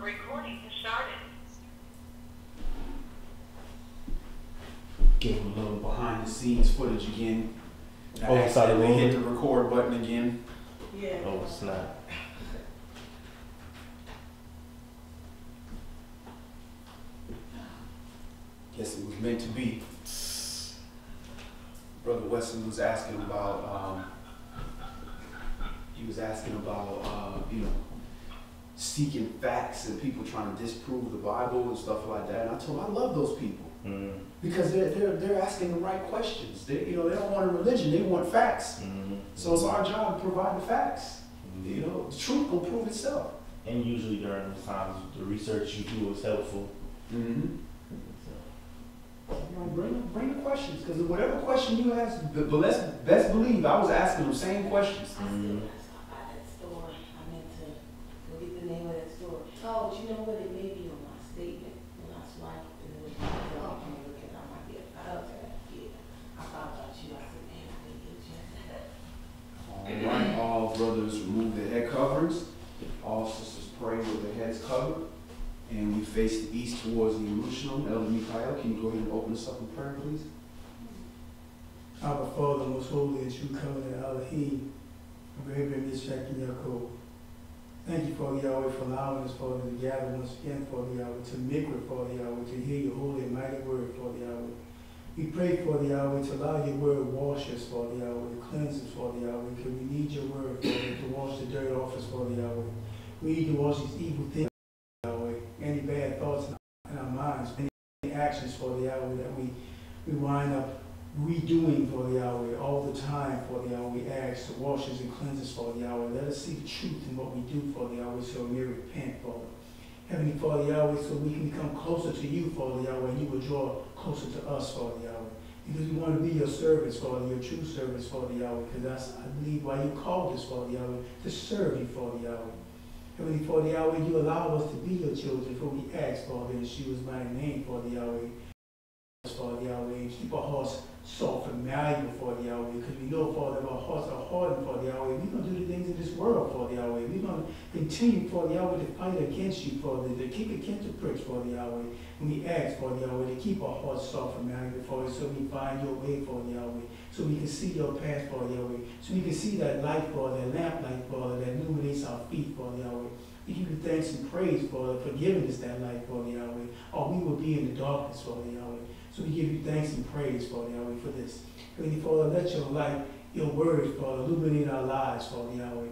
recording has started. Give them a little behind the scenes footage again. Oh, I sorry, accidentally hit rolling. the record button again. Yeah. Oh, snap. Guess it was meant to be. Brother Weston was asking about, seeking facts and people trying to disprove the Bible and stuff like that. And I told him I love those people because they're asking the right questions. They don't want a religion; they want facts. So it's our job to provide the facts. The truth will prove itself. And usually during those times, the research you do is helpful. Bring the questions, because whatever question you ask, but best believe I was asking them same questions. I still ask about that store. I meant to go get the name of that store. Oh, but you know what? It may be on my statement when I swipe, and then I'm gonna look at it. I might be a file to that. Yeah, I thought about you. I said, man, I didn't get you. All right, all brothers remove their head coverings. All sisters pray with their heads covered. And we face the east towards the Jerusalem. Elder Mikhail, can you go ahead and open us up in prayer, please? Our Father, most holy and true covenant Elohim, Abraham, Yitzchak, and Yaakov. Thank you, Father Yahweh, for allowing us, Father, to gather once again, Father Yahweh, to mikvah, Father Yahweh, to hear your holy and mighty word, Father Yahweh. We pray, Father Yahweh, to allow your word to wash us, Father Yahweh, to cleanse us, Father Yahweh, because we need your word, Father, to wash the dirt off us, Father Yahweh. We need to wash these evil things, Yahweh, any bad thoughts in our minds, any actions, Father Yahweh, that we wind up redoing, Father Yahweh, all the time, Father Yahweh. We ask to wash us and cleanse us, Father Yahweh. Let us see the truth in what we do, Father Yahweh, so we may repent, Father. Heavenly Father Yahweh, so we can become closer to you, Father Yahweh, and you will draw closer to us, Father Yahweh. Because we want to be your servants, Father, your true servants, Father Yahweh, because that's, I believe, why you called us, Father Yahweh, to serve you, Father Yahweh. Heavenly Father Yahweh, you allow us to be your children, for we ask, Father, in Yeshua's mighty name, Father Yahweh. Father Yahweh, and keep our hearts soft and malleable, Father Yahweh, because we know, Father, if our hearts are hardened, Father Yahweh, we're going to do the things in this world, Father Yahweh. We're going to continue, Father Yahweh, to fight against you, Father, to kick against the pricks, Father Yahweh. And we ask, Father Yahweh, to keep our hearts soft and malleable, Father, so we find your way, Father Yahweh, so we can see your path, Father Yahweh, so we can see that light, Father, that lamp light, Father, that illuminates our feet, Father Yahweh. We give you thanks and praise, Father, for giving us that light, Father Yahweh, or we will be in the darkness, Father Yahweh. So we give you thanks and praise, Father Yahweh, for this. Heavenly Father, let your light, your word, Father, illuminate our lives, Father Yahweh.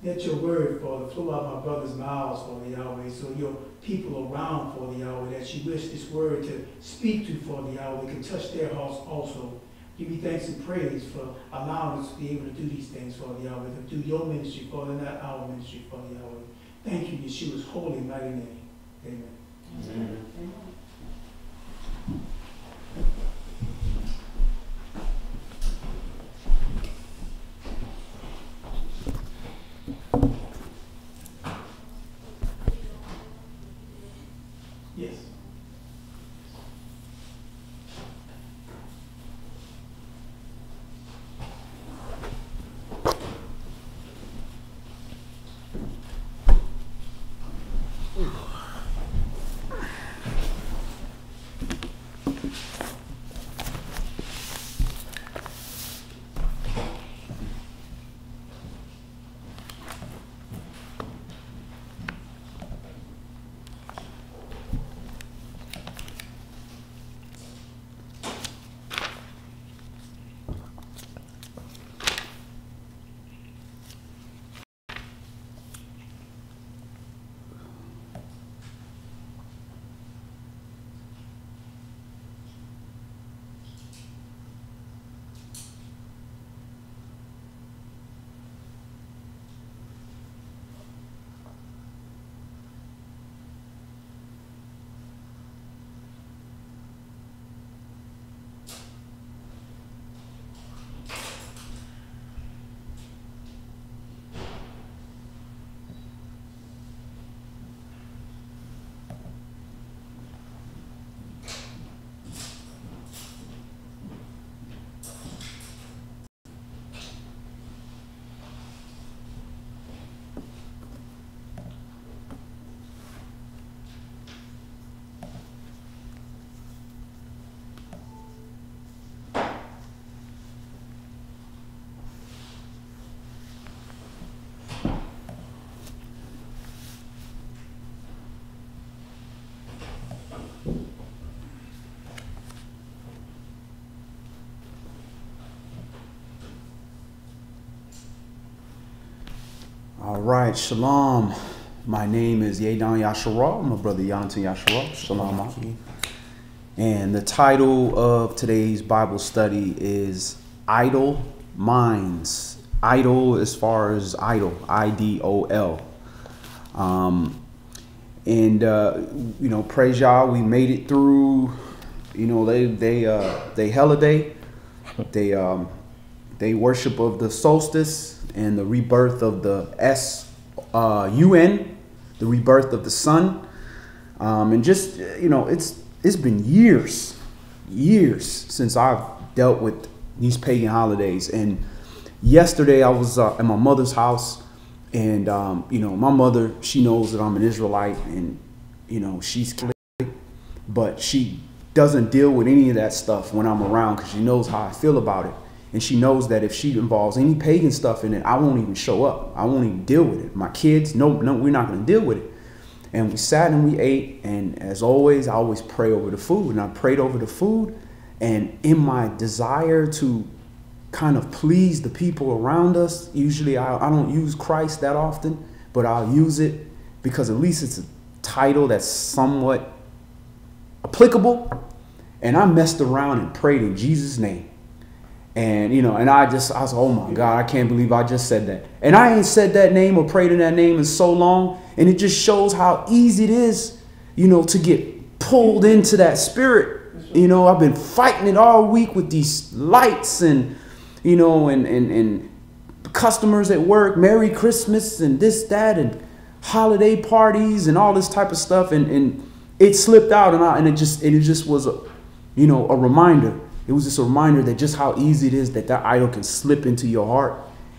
Let your word, Father, flow out my brother's mouths, Father Yahweh, so your people around, Father Yahweh, that you wish this word to speak to, Father Yahweh, can touch their hearts also. Give you thanks and praise for allowing us to be able to do these things, Father Yahweh, to do your ministry, Father, not our ministry, Father Yahweh. Thank you, Yeshua's holy and mighty name. Amen. Amen. Amen. Yes. All right, shalom. My name is Yedan Yasharal. My brother Yonatan Yasharal. Shalom, Aki. And the title of today's Bible study is Idle Minds. Idle as far as idol, I-D-O-L. Praise y'all. We made it through. They holiday. They worship of the solstice and the rebirth of the S-U-N, the rebirth of the sun. It's been years since I've dealt with these pagan holidays. And yesterday I was at my mother's house, and my mother, she knows that I'm an Israelite, and she's Catholic, but she doesn't deal with any of that stuff when I'm around because she knows how I feel about it. And she knows that if she involves any pagan stuff in it, I won't even show up. I won't even deal with it. My kids, no, we're not going to deal with it. And we sat and we ate. And as always, I always pray over the food. And I prayed over the food. And in my desire to kind of please the people around us, usually I don't use Christ that often, but I'll use it because at least it's a title that's somewhat applicable. And I messed around and prayed in Jesus' name. And, I was like, oh my God, I can't believe I just said that. And I ain't said that name or prayed in that name in so long. And it just shows how easy it is, to get pulled into that spirit. I've been fighting it all week with these lights and, and customers at work, Merry Christmas and this, that, and holiday parties and all this type of stuff. And it slipped out and it just was a reminder. It was just a reminder that just how easy it is that idol can slip into your heart.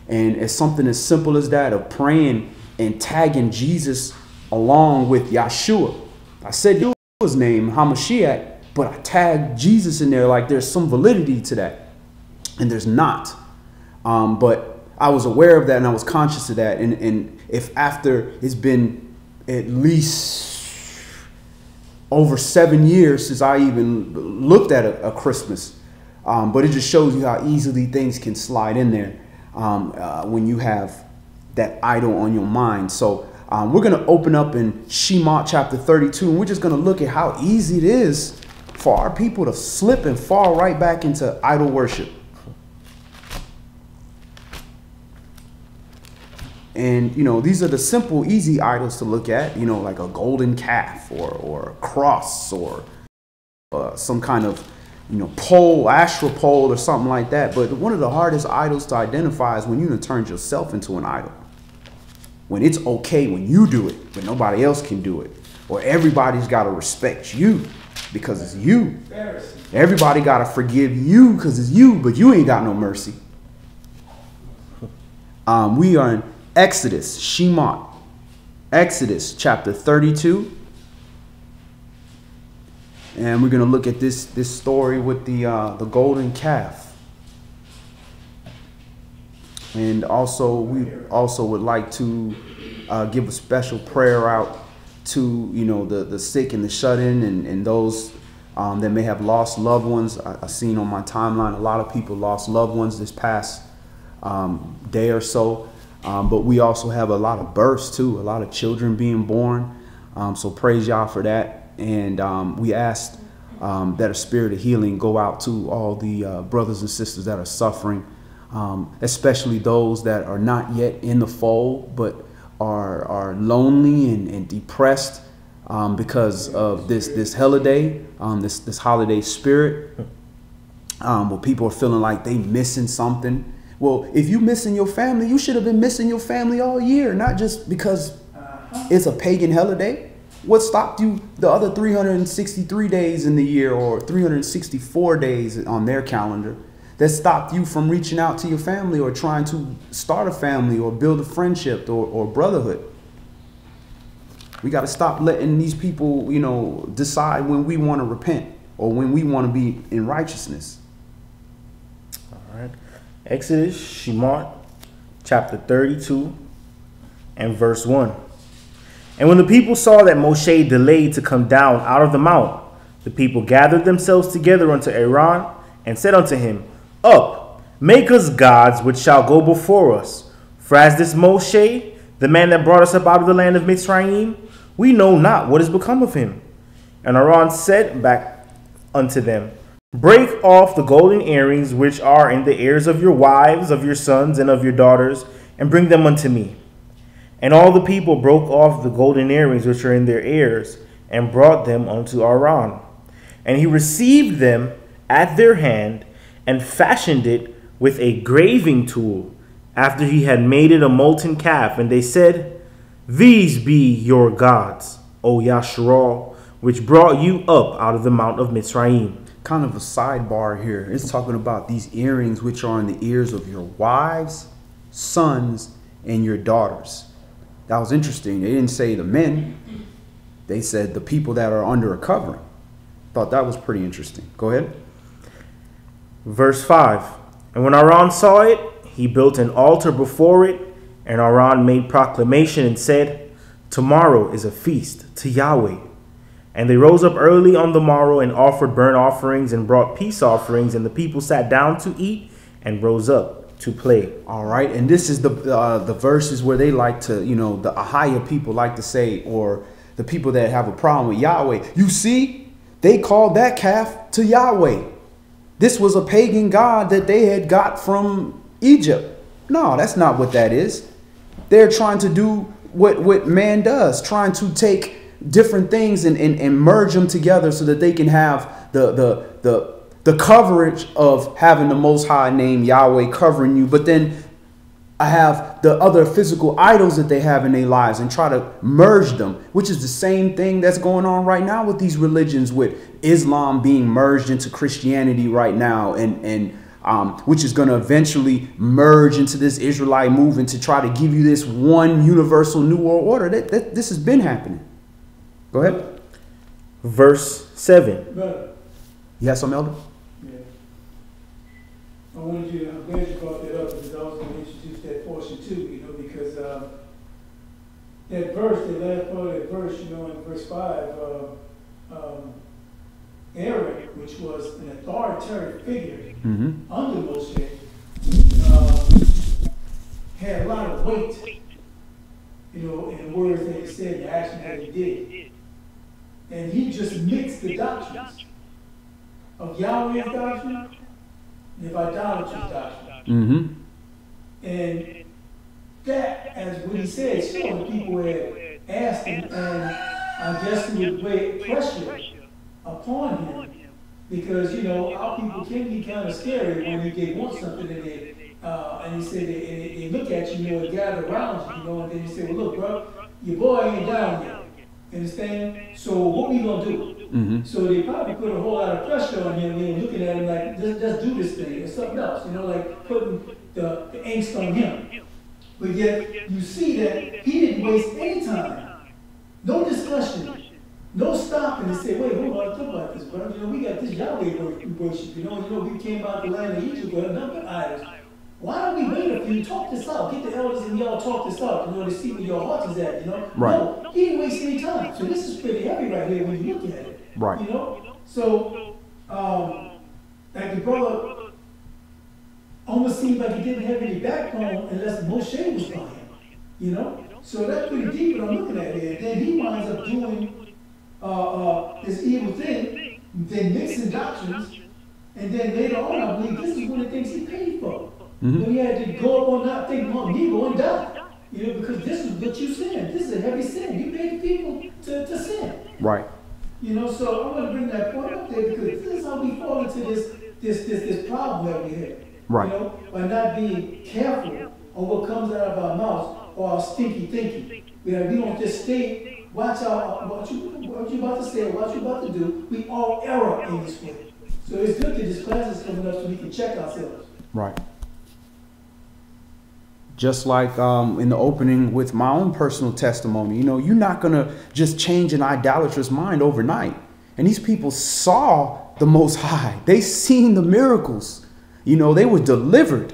And it's something as simple as that, of praying and tagging Jesus along with Yahshua. I said his name, Hamashiach, but I tagged Jesus in there like there's some validity to that. And there's not. But I was aware of that and I was conscious of that. And if after it's been at least over 7 years since I even looked at a Christmas. But it just shows you how easily things can slide in there when you have that idol on your mind. So we're going to open up in Shabbat chapter 32, and we're just going to look at how easy it is for our people to slip and fall right back into idol worship. And, these are the simple, easy idols to look at, like a golden calf or a cross or some kind of, pole, astral pole or something like that. But one of the hardest idols to identify is when you turn yourself into an idol. When it's okay when you do it, but nobody else can do it. Or everybody's got to respect you because it's you. Everybody got to forgive you because it's you, but you ain't got no mercy. We are in Exodus, Shemot, Exodus chapter 32. And we're going to look at this story with the golden calf. And also, we also would like to give a special prayer out to, the sick and the shut-in and those that may have lost loved ones. I've seen on my timeline a lot of people lost loved ones this past day or so. But we also have a lot of births too, a lot of children being born. So praise y'all for that. And we asked that a spirit of healing go out to all the brothers and sisters that are suffering, especially those that are not yet in the fold, but are lonely and depressed because of this holiday, this holiday spirit, where people are feeling like they missing something. Well, if you missing your family, you should have been missing your family all year, not just because it's a pagan holiday. What stopped you the other 363 days in the year or 364 days on their calendar that stopped you from reaching out to your family or trying to start a family or build a friendship or brotherhood? We got to stop letting these people, decide when we want to repent or when we want to be in righteousness. All right. Exodus, Shemot, chapter 32 and verse 1. And when the people saw that Moshe delayed to come down out of the mount, the people gathered themselves together unto Aaron and said unto him, Up, make us gods which shall go before us. For as this Moshe the man that brought us up out of the land of Mitzrayim? We know not what is become of him. And Aaron said back unto them, break off the golden earrings which are in the ears of your wives, of your sons, and of your daughters, and bring them unto me. And all the people broke off the golden earrings which are in their ears, and brought them unto Aaron. And he received them at their hand, and fashioned it with a graving tool, after he had made it a molten calf. And they said, these be your gods, O Yasharal, which brought you up out of the mount of Mitzrayim. Kind of a sidebar here. It's talking about these earrings which are in the ears of your wives, sons, and your daughters. That was interesting. They didn't say the men. They said the people that are under a covering. Thought that was pretty interesting. Go ahead. Verse 5. And when Aaron saw it, he built an altar before it, and Aaron made proclamation and said, tomorrow is a feast to Yahweh. And they rose up early on the morrow and offered burnt offerings and brought peace offerings, and the people sat down to eat and rose up to play. All right, and this is the verses where they like to, you know, the Ahaya people like to say, or the people that have a problem with Yahweh. You see, they called that calf to Yahweh. This was a pagan god that they had got from Egypt. No, that's not what that is. They're trying to do what man does, trying to take different things and merge them together so that they can have the coverage of having the Most High name Yahweh covering you. But then I have the other physical idols that they have in their lives and try to merge them, which is the same thing that's going on right now with these religions, with Islam being merged into Christianity right now, and which is going to eventually merge into this Israelite movement to try to give you this one universal new world order. This has been happening. Go ahead. Verse 7. Brother, You have some, Elder? yeah. I'm glad you brought that up, because I was going to introduce that portion too, you know, because that verse, the last part of that verse, you know, in verse 5, Aaron, which was an authoritative figure under Moshe, had a lot of weight, you know, in the words that he said, the action that he did. And he just mixed the doctrines of Yahweh's doctrine and of idolatry's doctrine. And that, as what he said, showing people had asked him, and I guess he would weigh pressure upon him, because, you know, our people can be kind of scary when they want something and he said they look at you, you know, and gather around you, you know, and then they say, well, look, bro, your boy ain't down yet. Understand? So what we gonna do? So they probably put a whole lot of pressure on him, you know, looking at him like, just do this thing or something else, you know, like putting the angst on him. But yet you see that he didn't waste any time, no discussion, no stopping to say, wait, hold on, talk about this, bro. You know, we got this Yahweh worship. You know, we came out the land of Egypt with a number of idols. Why don't we wait a few, talk this out, get the elders and y'all talk this out, you know, to see where your heart is at, you know? Right. No, he didn't waste any time. So this is pretty heavy right here when you look at it. Right. You know? So, like the brother almost seemed like he didn't have any backbone unless Moshe was by him, you know? So that's pretty deep what I'm looking at here. And then he winds up doing this evil thing, then mixing doctrines, and then later on, I believe this is one of the things he paid for. When he had to go up on that thing, Mount Nebo, and die. You know, because this is what you sin. This is a heavy sin. You made the people to sin. Right. You know, so I want to bring that point up there, because this is how we fall into this problem that we have. Right. You know, by not being careful on what comes out of our mouths or our stinky thinking. We don't just stay, watch out what you about to say or what you about to do. We all error in this way. So it's good that this class is coming up so we can check ourselves. Right. Just like in the opening with my own personal testimony, you know, you're not going to just change an idolatrous mind overnight. And these people saw the Most High. They seen the miracles. You know, they were delivered.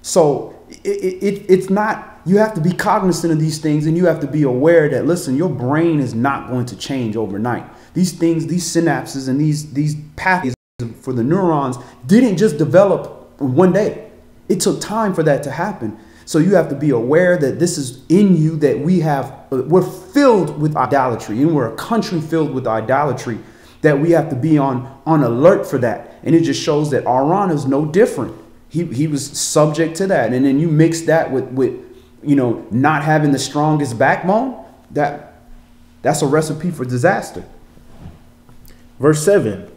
So it's not, you have to be cognizant of these things, and you have to be aware that, listen, your brain is not going to change overnight. These things, these synapses and these pathways for the neurons didn't just develop one day. It took time for that to happen. So you have to be aware that this is in you, that we're filled with idolatry, and we're a country filled with idolatry, that we have to be on alert for that. And it just shows that Aaron is no different. He was subject to that. And then you mix that with not having the strongest backbone, that's a recipe for disaster. Verse 7.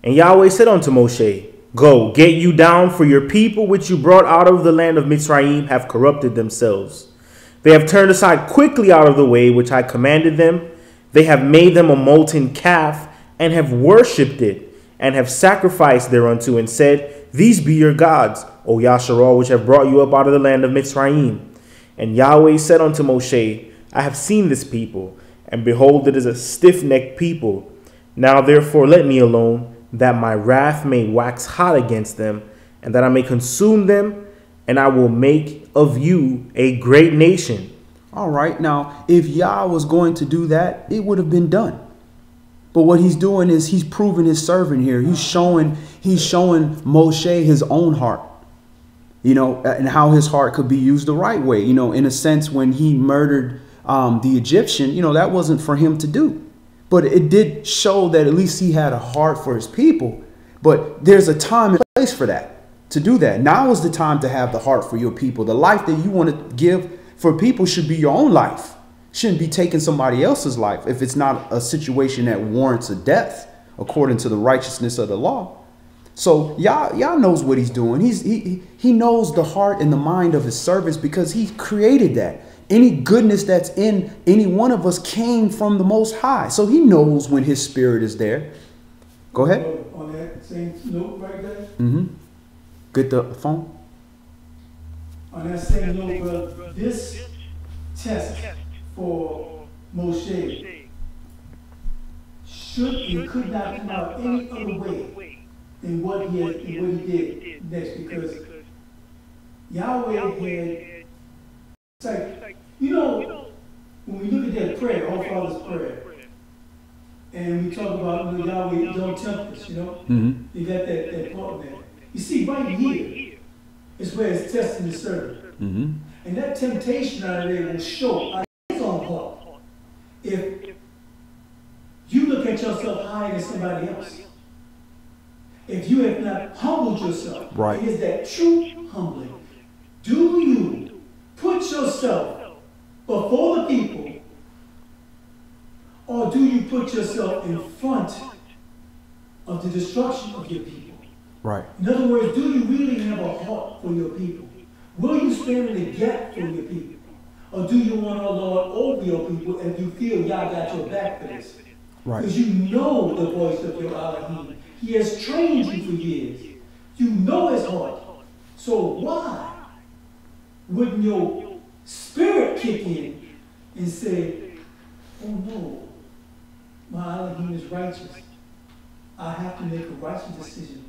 And Yahweh said unto Moshe, Go, get you down, for your people which you brought out of the land of Mitzrayim have corrupted themselves. They have turned aside quickly out of the way which I commanded them. They have made them a molten calf, and have worshipped it, and have sacrificed thereunto, and said, These be your gods, O Yasharal, which have brought you up out of the land of Mitzrayim. And Yahweh said unto Moshe, I have seen this people, and behold, it is a stiff-necked people. Now therefore let me alone, that my wrath may wax hot against them, and that I may consume them, and I will make of you a great nation. All right, now, if Yah was going to do that, it would have been done. But what he's doing is he's proving his servant here. He's showing Moshe his own heart, and how his heart could be used the right way. In a sense, when he murdered the Egyptian, that wasn't for him to do. But it did show that at least he had a heart for his people. But there's a time and place for that, to do that. Now is the time to have the heart for your people. The life that you want to give for people should be your own life. Shouldn't be taking somebody else's life if it's not a situation that warrants a death according to the righteousness of the law. So Yah knows what he's doing. He knows the heart and the mind of his servants, because he created that. Any goodness that's in any one of us came from the Most High. So he knows when his spirit is there. Go ahead. On that same note right there. Mm-hmm. Get the phone. On that same note, brother, this test for Moshe should and could not come out any other way than what he did next, because Yahweh had, it's like, when we look at that prayer, Our Father's prayer, and we talk about Yahweh, don't tempt us, Mm-hmm. You got that part there. You see, right here is where it's testing the servant. Mm-hmm. And that temptation out of there will show out of his own heart. If you look at yourself higher than somebody else, if you have not humbled yourself, right, it is that true humbling. Do you put yourself before the people, or do you put yourself in front of the destruction of your people? Right. In other words, do you really have a heart for your people? Will you stand in the gap for your people? Or do you want our Lord over your people and you feel Yah got your back for this? Right. Because you know the voice of your Elohim. He has trained you for years. You know his heart. So why wouldn't your spirit kick in and say, oh no, my Elohim is righteous. I have to make a righteous decision.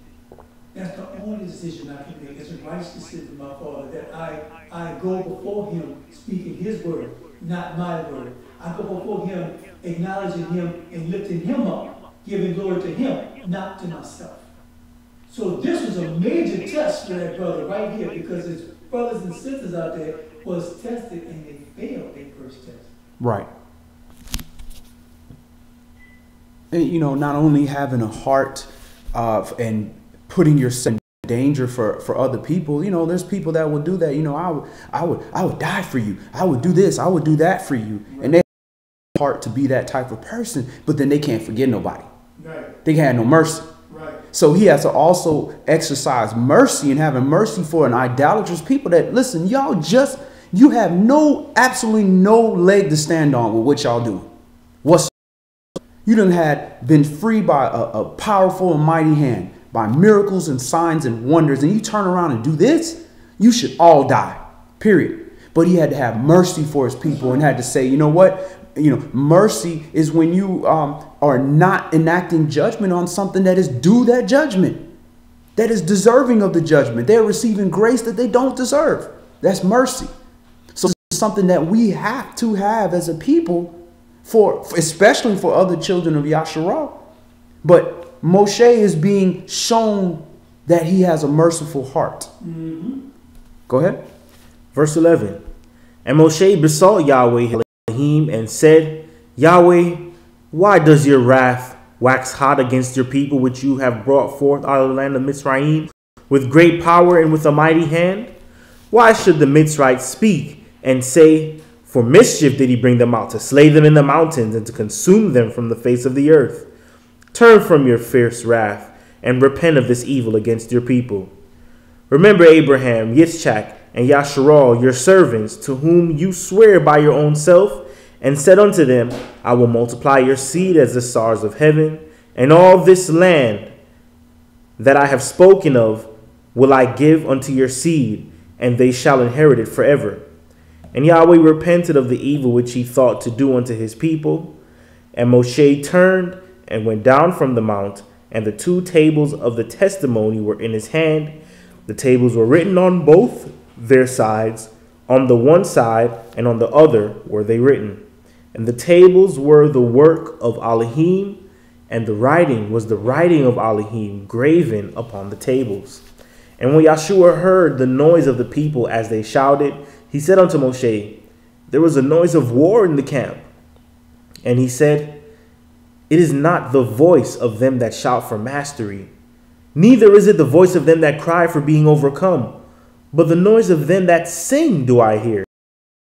That's the only decision I can make. It's a righteous decision, my Father, that I go before him speaking his word, not my word. I go before him acknowledging him and lifting him up, giving glory to him, not to myself. So this was a major test for that brother right here, because his brothers and sisters out there was tested and they failed their first test. Right. And, not only having a heart and putting yourself in danger for other people, there's people that will do that. I would die for you. I would do this. I would do that for you. Right. And they have a heart to be that type of person, but then they can't forgive nobody. Right. They had no mercy. Right. So he has to also exercise mercy, and having mercy for an idolatrous people that, listen, you have absolutely no leg to stand on with what y'all do. You done been free by a powerful and mighty hand, by miracles and signs and wonders, and you turn around and do this, you should all die, period. But he had to have mercy for his people and had to say, you know what? Mercy is when you are not enacting judgment on something that is due that judgment, that is deserving of the judgment. They're receiving grace that they don't deserve. That's mercy. So it's something that we have to have as a people, especially for other children of Yasharal. But Moshe is being shown that he has a merciful heart. Mm-hmm. Go ahead. Verse 11. And Moshe besought Yahweh Elohim and said, Yahweh, why does your wrath wax hot against your people which you have brought forth out of the land of Mitzrayim with great power and with a mighty hand? Why should the Mitzrites speak and say, for mischief did he bring them out, to slay them in the mountains and to consume them from the face of the earth? Turn from your fierce wrath and repent of this evil against your people. Remember Abraham, Yitzchak, and Yasharal, your servants, to whom you swear by your own self, and said unto them, I will multiply your seed as the stars of heaven, and all this land that I have spoken of will I give unto your seed, and they shall inherit it forever. And Yahweh repented of the evil which he thought to do unto his people. And Moshe turned and went down from the mount, and the 2 tables of the testimony were in his hand. The tables were written on both their sides, on the one side and on the other were they written. And the tables were the work of Elohim, and the writing was the writing of Elohim graven upon the tables. And when Yahshua heard the noise of the people as they shouted, he said unto Moshe, there was a noise of war in the camp. And he said, it is not the voice of them that shout for mastery, neither is it the voice of them that cry for being overcome, but the noise of them that sing do I hear.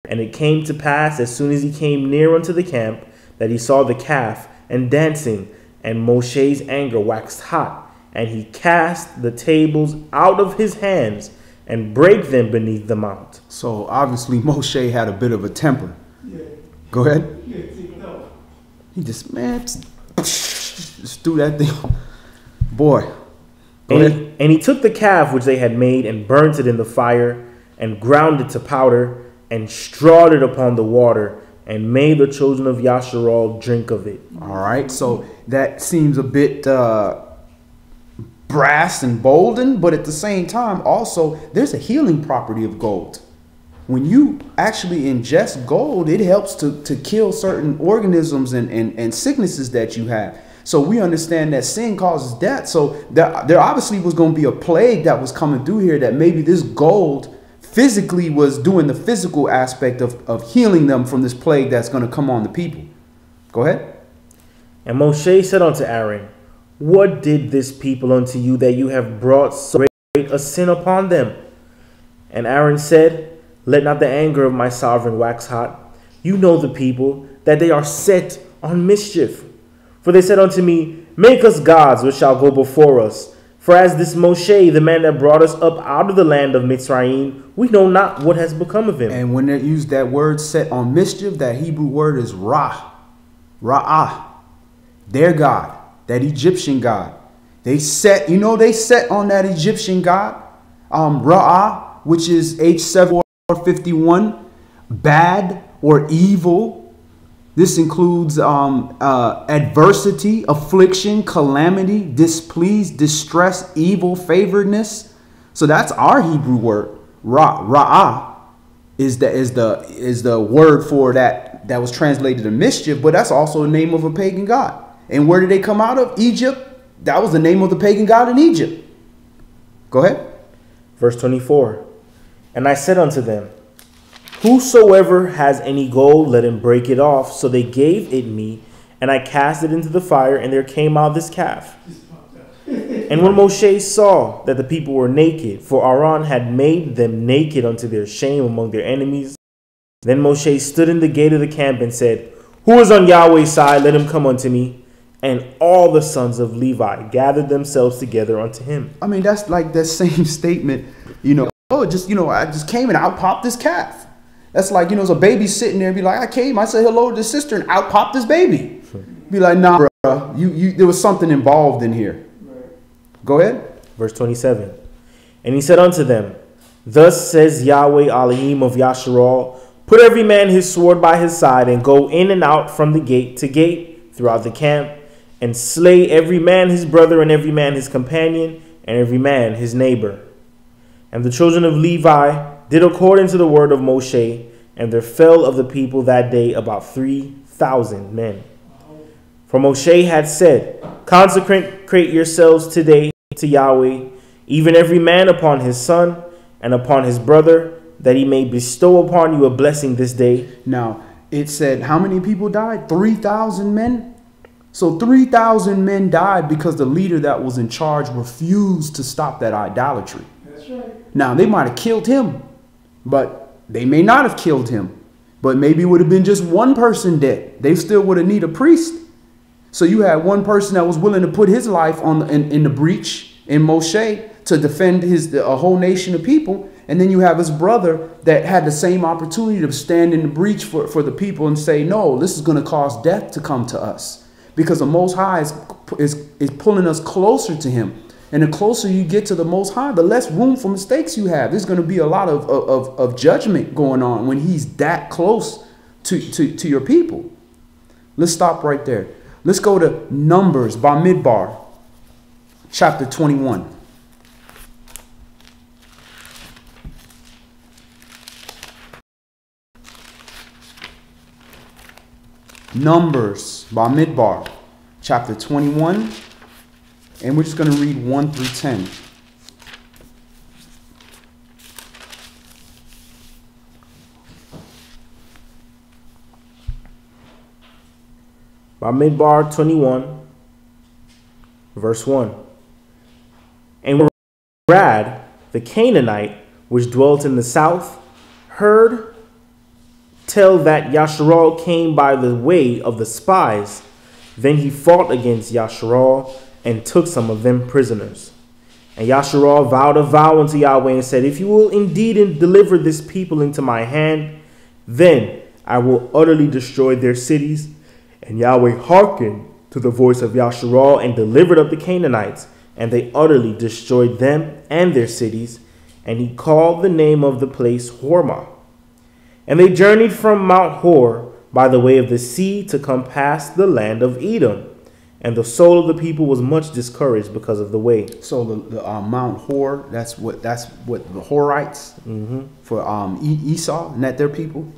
And it came to pass, as soon as he came near unto the camp, that he saw the calf and dancing, and Moshe's anger waxed hot, and he cast the tables out of his hands and brake them beneath the mount. So obviously Moshe had a bit of a temper. Yeah. Go ahead. Yeah, see, no. He just, man, just do that thing. Boy. Go And ahead. he took the calf which they had made and burnt it in the fire and ground it to powder and strawed it upon the water and made the children of Yasharal drink of it. All right. So that seems a bit brass and bolden, but at the same time, also, there's a healing property of gold. When you actually ingest gold, it helps to kill certain organisms and sicknesses that you have. So we understand that sin causes death. So there obviously was going to be a plague that was coming through here, that maybe this gold physically was doing the physical aspect of healing them from this plague that's going to come on the people. Go ahead. And Moshe said unto Aaron, what did this people unto you, that you have brought so great a sin upon them? And Aaron said, let not the anger of my sovereign wax hot. You know the people, that they are set on mischief. For they said unto me, make us gods which shall go before us. For as this Moshe, the man that brought us up out of the land of Mitzrayim, we know not what has become of him. And when they use that word set on mischief, that Hebrew word is Ra. Ra'ah. Their God. That Egyptian God. They set, they set on that Egyptian God, Ra'ah, which is H751, bad or evil. This includes adversity, affliction, calamity, displeased, distress, evil, favoredness. So that's our Hebrew word. Ra'ah is the word for that was translated to mischief, but that's also the name of a pagan god. And where did they come out of? Egypt. That was the name of the pagan god in Egypt. Go ahead. Verse 24. And I said unto them, whosoever has any gold, let him break it off. So they gave it me, and I cast it into the fire, and there came out this calf. And when Moshe saw that the people were naked, for Aaron had made them naked unto their shame among their enemies, then Moshe stood in the gate of the camp and said, who is on Yahweh's side? Let him come unto me. And all the sons of Levi gathered themselves together unto him. I mean, that's like that same statement, I just came and out popped this calf. That's like, it's a baby sitting there and be like, I came, I said hello to the sister and out popped this baby. Be like, nah, bro, there was something involved in here. Go ahead. Verse 27. And he said unto them, thus says Yahweh Elohim of Yasharal, put every man his sword by his side and go in and out from the gate to gate throughout the camp, and slay every man his brother and every man his companion and every man his neighbor. And the children of Levi did according to the word of Moshe, and there fell of the people that day about 3,000 men. For Moshe had said, consecrate yourselves today to Yahweh, even every man upon his son and upon his brother that he may bestow upon you a blessing this day. Now, it said how many people died? 3,000 men? So 3,000 men died because the leader that was in charge refused to stop that idolatry. That's right. Now, they might have killed him, but they may not have killed him. But maybe it would have been just one person dead. They still would have need a priest. So you had one person that was willing to put his life on in the breach in Moshe to defend a whole nation of people. And then you have his brother that had the same opportunity to stand in the breach for the people and say, no, this is going to cause death to come to us. Because the Most High is pulling us closer to him. And the closer you get to the Most High, the less room for mistakes you have. There's going to be a lot of judgment going on when he's that close to your people. Let's stop right there. Let's go to Numbers, Bamidbar, chapter 21. Numbers, Bamidbar, chapter 21. And we're just going to read 1 through 10. Bamidbar 21, verse 1. And Rad, the Canaanite, which dwelt in the south, heard tell that Yasharal came by the way of the spies. Then he fought against Yasharal and took some of them prisoners. And Yasharal vowed a vow unto Yahweh and said, if you will indeed deliver this people into my hand, then I will utterly destroy their cities. And Yahweh hearkened to the voice of Yasharal and delivered up the Canaanites, and they utterly destroyed them and their cities. And he called the name of the place Hormah. And they journeyed from Mount Hor by the way of the sea to come past the land of Edom. And the soul of the people was much discouraged because of the way. So the Mount Hor, that's what the Horites for Esau, and that their people.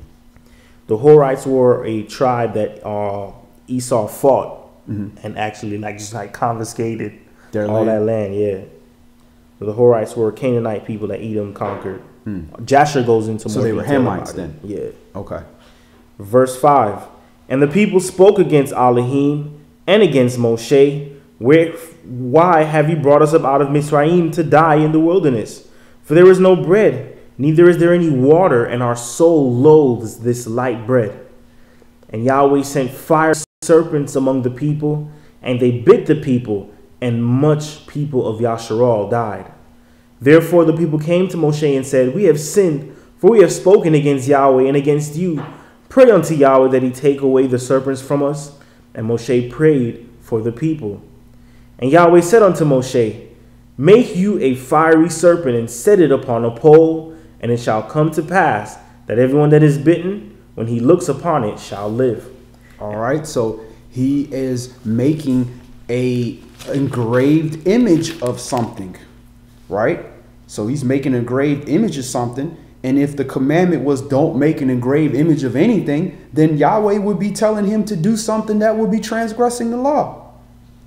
The Horites were a tribe that Esau fought and actually just confiscated their all land. that land. Yeah, so the Horites were Canaanite people that Edom conquered. Jasher goes into more. So they were detail Hamites about then. it. Yeah. Okay. Verse 5. And the people spoke against Elohim and against Moshe. Why have you brought us up out of Mizraim to die in the wilderness? For there is no bread, neither is there any water, and our soul loathes this light bread. And Yahweh sent fire serpents among the people, and they bit the people, and much people of Yasharal died. Therefore the people came to Moshe and said, we have sinned, for we have spoken against Yahweh and against you. Pray unto Yahweh that he take away the serpents from us. And Moshe prayed for the people. And Yahweh said unto Moshe, make you a fiery serpent and set it upon a pole, and it shall come to pass that everyone that is bitten, when he looks upon it, shall live. All right, so he is making a engraved image of something, right? So he's making an engraved image of something. And if the commandment was don't make an engraved image of anything, then Yahweh would be telling him to do something that would be transgressing the law.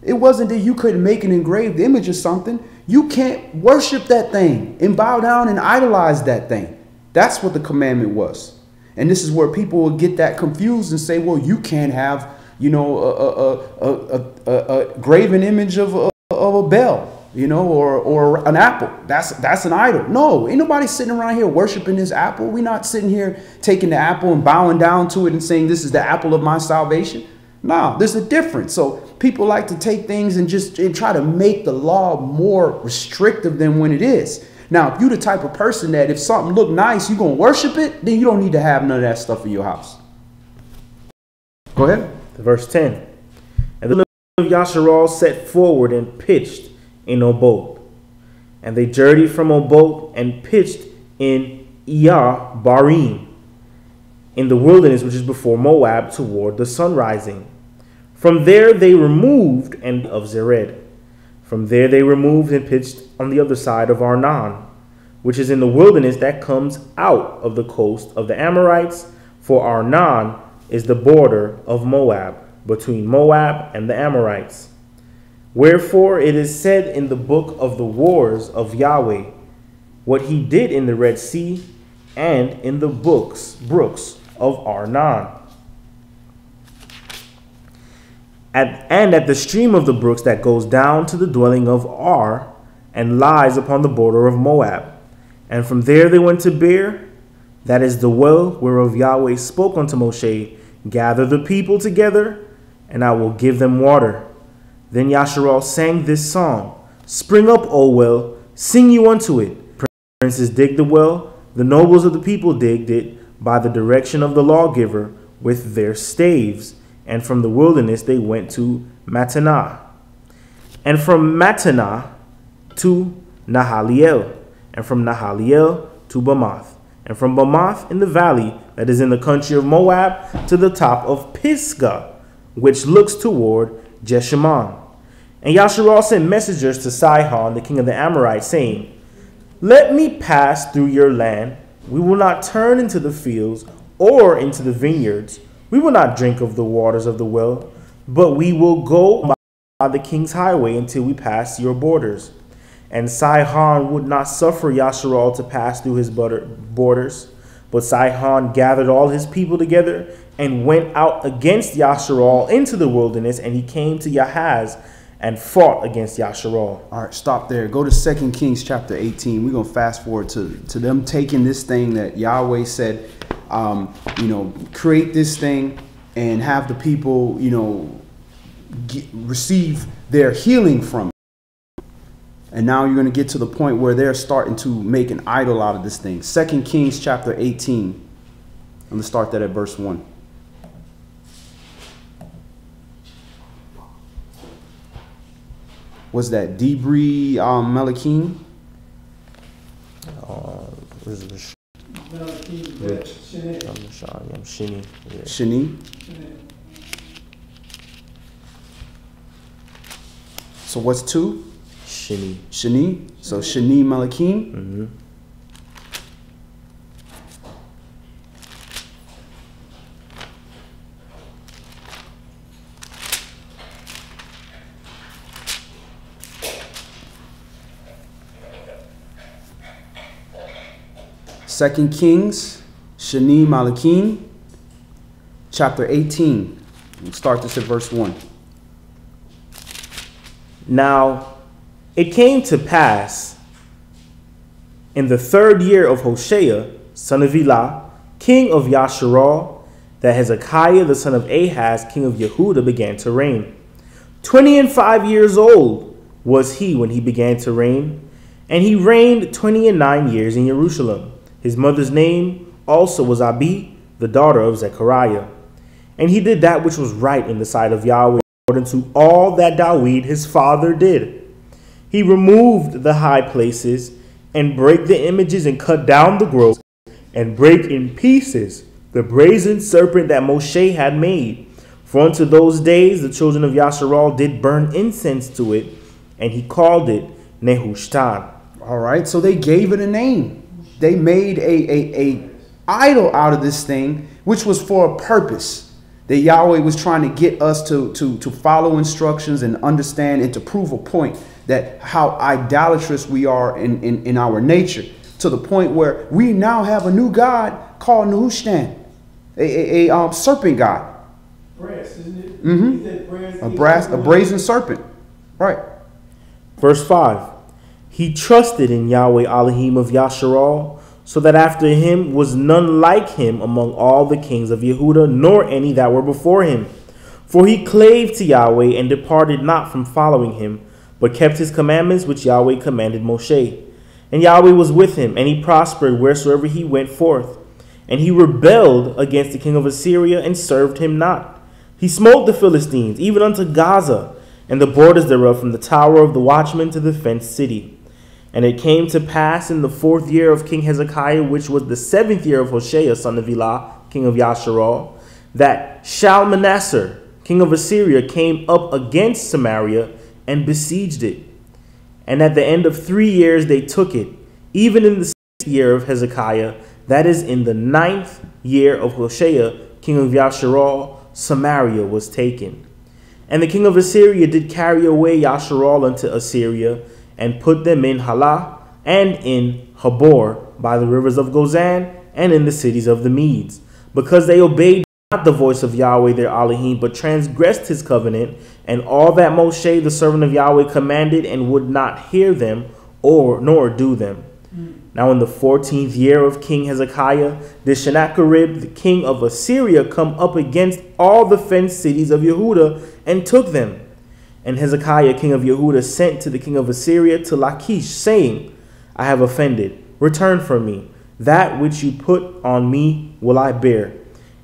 It wasn't that you couldn't make an engraved image of something. You can't worship that thing and bow down and idolize that thing. That's what the commandment was. And this is where people will get that confused and say, well, you can't have, a graven image of a bell. Or an apple. That's an idol. No, ain't nobody sitting around here worshiping this apple. We're not sitting here taking the apple and bowing down to it and saying this is the apple of my salvation. No, there's a difference. So people like to take things and try to make the law more restrictive than when it is. Now, if you're the type of person that if something look nice, you're going to worship it, then you don't need to have none of that stuff in your house. Go ahead. Verse 10. And the of Yasharal set forward and pitched in Oboth. And they journeyed from Oboth and pitched in Iyah Barim, in the wilderness which is before Moab, toward the sun rising. From there they removed and of Zered. From there they removed and pitched on the other side of Arnon, which is in the wilderness that comes out of the coast of the Amorites, for Arnon is the border of Moab, between Moab and the Amorites. Wherefore it is said in the book of the wars of Yahweh, what he did in the Red Sea, and in the brooks of Arnon. And at the stream of the brooks that goes down to the dwelling of Ar, and lies upon the border of Moab. And from there they went to Beer, that is the well whereof Yahweh spoke unto Moshe, gather the people together, and I will give them water. Then Yasharal sang this song, Spring up, O well, sing you unto it. Princes digged the well, the nobles of the people digged it by the direction of the lawgiver with their staves. And from the wilderness they went to Mattanah. And from Mattanah to Nahaliel. And from Nahaliel to Bamoth. And from Bamoth in the valley that is in the country of Moab to the top of Pisgah, which looks toward Jeshimon. And Yasharal sent messengers to Sihon, the king of the Amorites, saying, Let me pass through your land. We will not turn into the fields or into the vineyards. We will not drink of the waters of the well, but we will go by the king's highway until we pass your borders. And Sihon would not suffer Yasharal to pass through his borders. But Sihon gathered all his people together and went out against Yasharal into the wilderness, and he came to Yahaz and fought against Yasharal. All right, stop there. Go to 2 Kings chapter 18. We're going to fast forward to them taking this thing that Yahweh said, create this thing and have the people, receive their healing from it. And now you're going to get to the point where they're starting to make an idol out of this thing. 2 Kings chapter 18. I'm going to start that at verse 1. Was that Debri Melachim? Shani. So what's 2? Shani. So Shani Malachim. Mm-hmm. Second Kings, Shani Malachim, chapter 18. We'll start this at verse 1. Now it came to pass in the 3rd year of Hoshea, son of Elah, king of Yasharal, that Hezekiah, the son of Ahaz, king of Yehuda, began to reign. 25 years old was he when he began to reign, and he reigned 29 years in Jerusalem. His mother's name also was Abi, the daughter of Zechariah. And he did that which was right in the sight of Yahweh, according to all that Dawid his father did. He removed the high places, and brake the images, and cut down the groves, and brake in pieces the brazen serpent that Moshe had made. For unto those days the children of Yasharal did burn incense to it, and he called it Nehushtan. All right, so they gave it a name. They made a idol out of this thing, which was for a purpose. That Yahweh was trying to get us to follow instructions and understand and to prove a point that how idolatrous we are in our nature, to the point where we now have a new God called Nehushtan, a serpent god. Brass, isn't it? Mm-hmm. Is that A brazen serpent. Right. Verse 5. He trusted in Yahweh Elohim of Yasharal, so that after him was none like him among all the kings of Yehuda, nor any that were before him. For he clave to Yahweh and departed not from following him, but kept his commandments which Yahweh commanded Moshe. And Yahweh was with him, and he prospered wheresoever he went forth. And he rebelled against the king of Assyria, and served him not. He smote the Philistines, even unto Gaza, and the borders thereof, from the tower of the watchman to the fenced city. And it came to pass in the 4th year of King Hezekiah, which was the 7th year of Hoshea, son of Elah, king of Yasharal, that Shalmaneser, king of Assyria, came up against Samaria and besieged it. And at the end of 3 years they took it, even in the 6th year of Hezekiah, that is in the 9th year of Hoshea, king of Yasharal, Samaria was taken. And the king of Assyria did carry away Yasharal unto Assyria, and put them in Halah and in Habor by the rivers of Gozan, and in the cities of the Medes, because they obeyed not the voice of Yahweh their Elohim, but transgressed his covenant, and all that Moshe the servant of Yahweh commanded, and would not hear them, nor do them. Now in the 14th year of King Hezekiah, did Sennacherib, the king of Assyria, come up against all the fenced cities of Yehuda, and took them. And Hezekiah, king of Yehuda, sent to the king of Assyria to Lachish, saying, I have offended. Return from me. That which you put on me will I bear.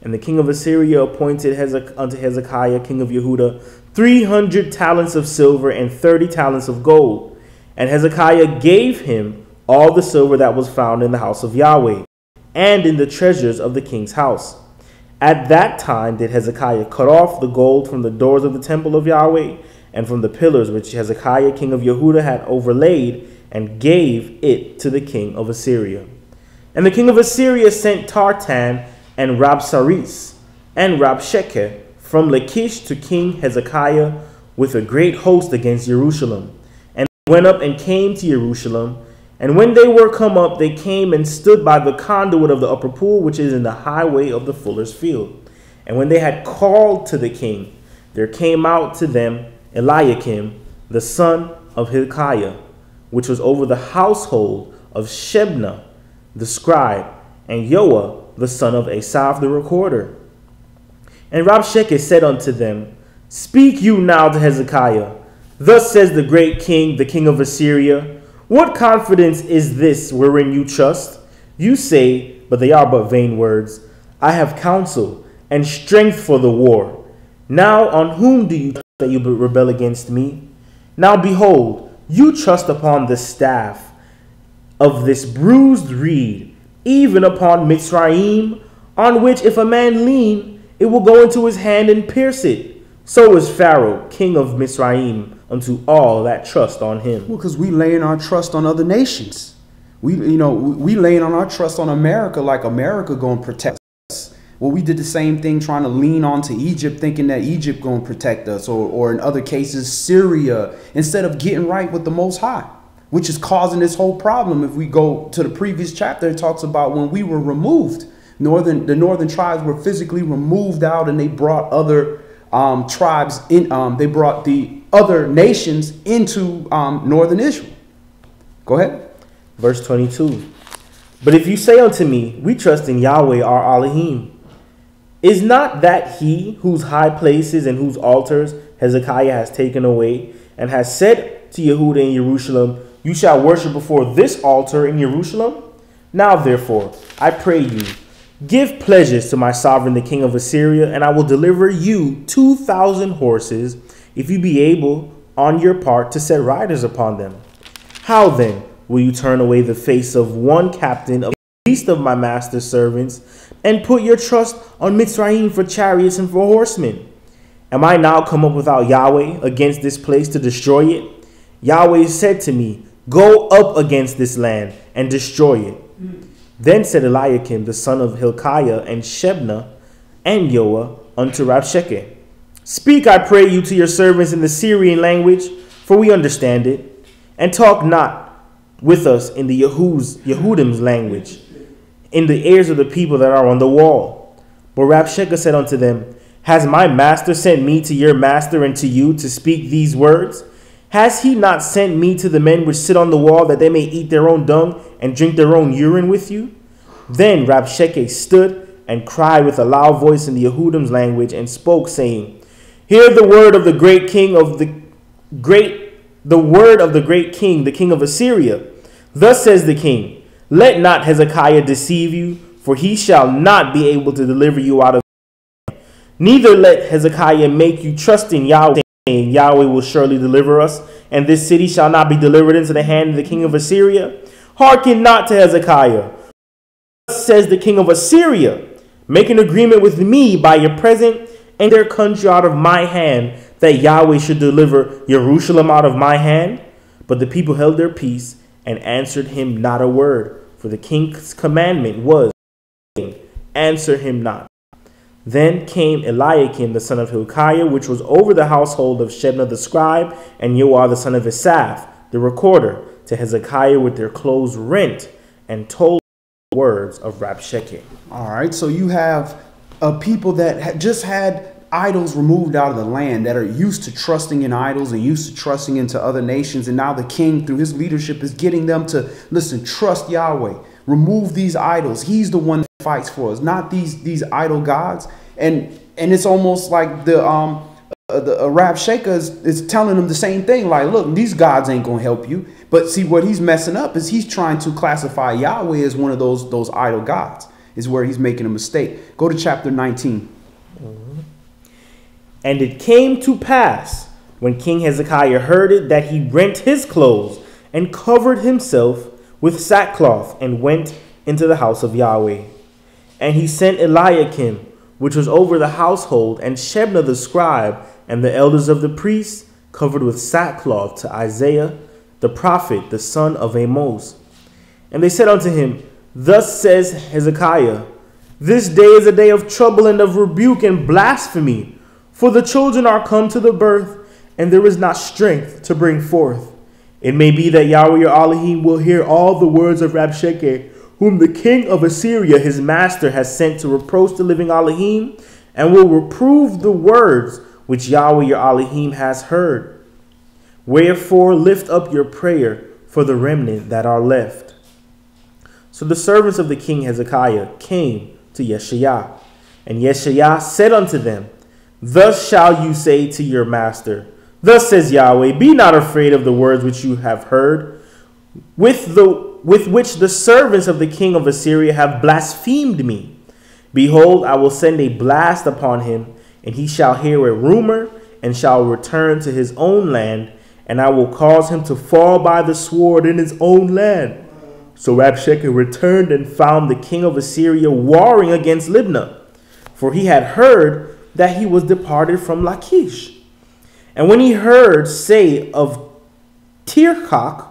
And the king of Assyria appointed unto Hezekiah, king of Yehuda, 300 talents of silver and 30 talents of gold. And Hezekiah gave him all the silver that was found in the house of Yahweh, and in the treasures of the king's house. At that time did Hezekiah cut off the gold from the doors of the temple of Yahweh, and from the pillars which Hezekiah king of Yehuda had overlaid, and gave it to the king of Assyria. And the king of Assyria sent Tartan and Rabsaris and Rabshakeh from Lachish to King Hezekiah with a great host against Jerusalem. And they went up and came to Jerusalem. And when they were come up, they came and stood by the conduit of the upper pool, which is in the highway of the fuller's field. And when they had called to the king, there came out to them Eliakim, the son of Hilkiah, which was over the household of Shebna, the scribe, and Joah, the son of Asaph, the recorder. And Rabshakeh said unto them, Speak you now to Hezekiah. Thus says the great king, the king of Assyria, What confidence is this wherein you trust? You say, but they are but vain words, I have counsel and strength for the war. Now on whom do you trust that you rebel against me? Now behold, you trust upon the staff of this bruised reed, even upon Mitzrayim, on which if a man lean, it will go into his hand and pierce it. So is Pharaoh, king of Mitzrayim, unto all that trust on him. Well, because we laying our trust on other nations. We laying on our trust on America, like America going to protect us. Well, we did the same thing trying to lean onto Egypt, thinking that Egypt going to protect us, or in other cases, Syria, instead of getting right with the Most High, which is causing this whole problem. If we go to the previous chapter, it talks about when we were removed. The northern tribes were physically removed out, and they brought other tribes in. They brought the other nations into northern Israel. Go ahead. Verse 22. But if you say unto me, We trust in Yahweh our Elohim, is not that he whose high places and whose altars Hezekiah has taken away, and has said to Yehuda and Jerusalem, You shall worship before this altar in Jerusalem? Now therefore, I pray you, give pledges to my sovereign the king of Assyria, and I will deliver you 2,000 horses, if you be able on your part to set riders upon them. How then will you turn away the face of one captain of the least of my master's servants, and put your trust on Mitzrayim for chariots and for horsemen? Am I now come up without Yahweh against this place to destroy it? Yahweh said to me, Go up against this land and destroy it. Then said Eliakim, the son of Hilkiah, and Shebna, and Joah, unto Rabshakeh, Speak, I pray you, to your servants in the Syrian language, for we understand it, and talk not with us in the Yehudim's language, in the ears of the people that are on the wall. But Rabshakeh said unto them, Has my master sent me to your master and to you to speak these words? Has he not sent me to the men which sit on the wall, that they may eat their own dung and drink their own urine with you? Then Rabshakeh stood and cried with a loud voice in the Yehudim's language, and spoke, saying, Hear the word of the great king the king of Assyria. Thus says the king, Let not Hezekiah deceive you, for he shall not be able to deliver you out of his hand. Neither let Hezekiah make you trust in Yahweh, saying, Yahweh will surely deliver us, and this city shall not be delivered into the hand of the king of Assyria. Hearken not to Hezekiah. Thus says the king of Assyria, Make an agreement with me by your present and their country out of my hand, that Yahweh should deliver Jerusalem out of my hand. But the people held their peace and answered him not a word, for the king's commandment was, Answer him not. Then came Eliakim the son of Hilkiah, which was over the household of Shebna the scribe, and Joah the son of Asaph, the recorder, to Hezekiah with their clothes rent, and told words of Rabshakeh. All right, so you have a people that just had idols removed out of the land, that are used to trusting in idols and used to trusting into other nations. And now the king, through his leadership, is getting them to, listen, trust Yahweh, remove these idols. He's the one that fights for us, not these idol gods. And it's almost like the Rabshakeh is telling them the same thing. Like, look, these gods ain't going to help you. But see, what he's messing up is he's trying to classify Yahweh as one of those idol gods, is where he's making a mistake. Go to chapter 19. And it came to pass, when King Hezekiah heard it, that he rent his clothes and covered himself with sackcloth and went into the house of Yahweh. And he sent Eliakim, which was over the household, and Shebna the scribe, and the elders of the priests, covered with sackcloth, to Isaiah the prophet, the son of Amos. And they said unto him, Thus says Hezekiah, This day is a day of trouble and of rebuke and blasphemy, for the children are come to the birth, and there is not strength to bring forth. It may be that Yahweh your Elohim will hear all the words of Rabshakeh, whom the king of Assyria his master has sent to reproach the living Elohim, and will reprove the words which Yahweh your Elohim has heard. Wherefore lift up your prayer for the remnant that are left. So the servants of the king Hezekiah came to Yeshaiah, and Yeshaiah said unto them, Thus shall you say to your master, Thus says Yahweh, Be not afraid of the words which you have heard, with which the servants of the king of Assyria have blasphemed me. Behold, I will send a blast upon him, and he shall hear a rumor, and shall return to his own land, and I will cause him to fall by the sword in his own land. So Rabshakeh returned and found the king of Assyria warring against Libnah, for he had heard that he was departed from Lachish. And when he heard say of Tirhak,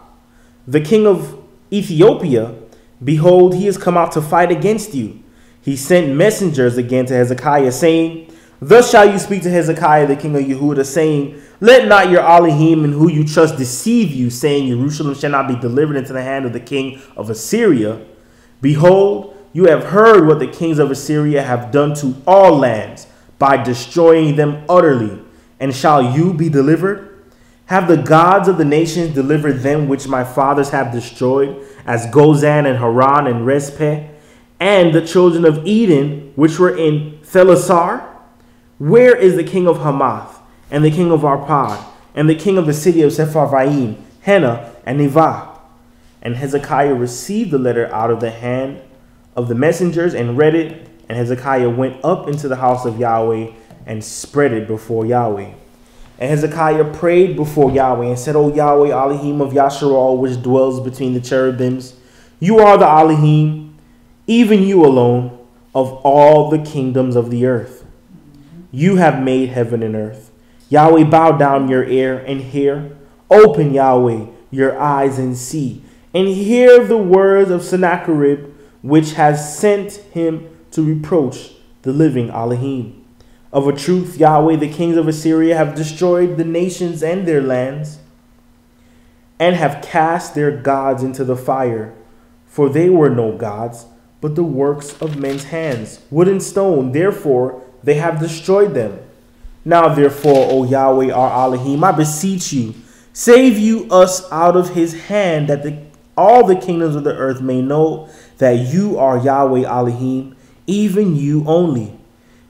the king of Ethiopia, Behold, he is come out to fight against you, he sent messengers again to Hezekiah, saying, Thus shall you speak to Hezekiah, the king of Yehudah, saying, Let not your Elohim in who you trust deceive you, saying, Jerusalem shall not be delivered into the hand of the king of Assyria. Behold, you have heard what the kings of Assyria have done to all lands, by destroying them utterly. And shall you be delivered? Have the gods of the nations delivered them which my fathers have destroyed, as Gozan and Haran and Rezpeh, and the children of Eden, which were in Thelasar? Where is the king of Hamath, and the king of Arpad, and the king of the city of Sepharvaim, Hena, and Nevah? And Hezekiah received the letter out of the hand of the messengers and read it. And Hezekiah went up into the house of Yahweh and spread it before Yahweh. And Hezekiah prayed before Yahweh and said, O Yahweh, Elohim of Yasharal, which dwells between the cherubims, you are the Elohim, even you alone, of all the kingdoms of the earth. You have made heaven and earth. Yahweh, bow down your ear and hear. Open, Yahweh, your eyes and see, and hear the words of Sennacherib, which has sent him to reproach the living Elohim. Of a truth, Yahweh, the kings of Assyria have destroyed the nations and their lands, and have cast their gods into the fire. For they were no gods, but the works of men's hands, wood and stone. Therefore, they have destroyed them. Now, therefore, O Yahweh, our Elohim, I beseech you, save you us out of his hand, that all the kingdoms of the earth may know that you are Yahweh Elohim, even you only.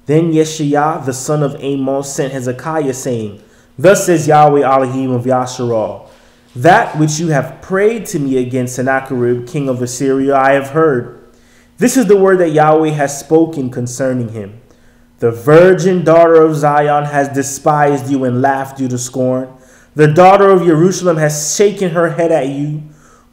Then Yeshaiah, the son of Amos, sent Hezekiah, saying, Thus says Yahweh Elohim of Yasharal, That which you have prayed to me against Sennacherib, king of Assyria, I have heard. This is the word that Yahweh has spoken concerning him. The virgin daughter of Zion has despised you and laughed you to scorn. The daughter of Jerusalem has shaken her head at you.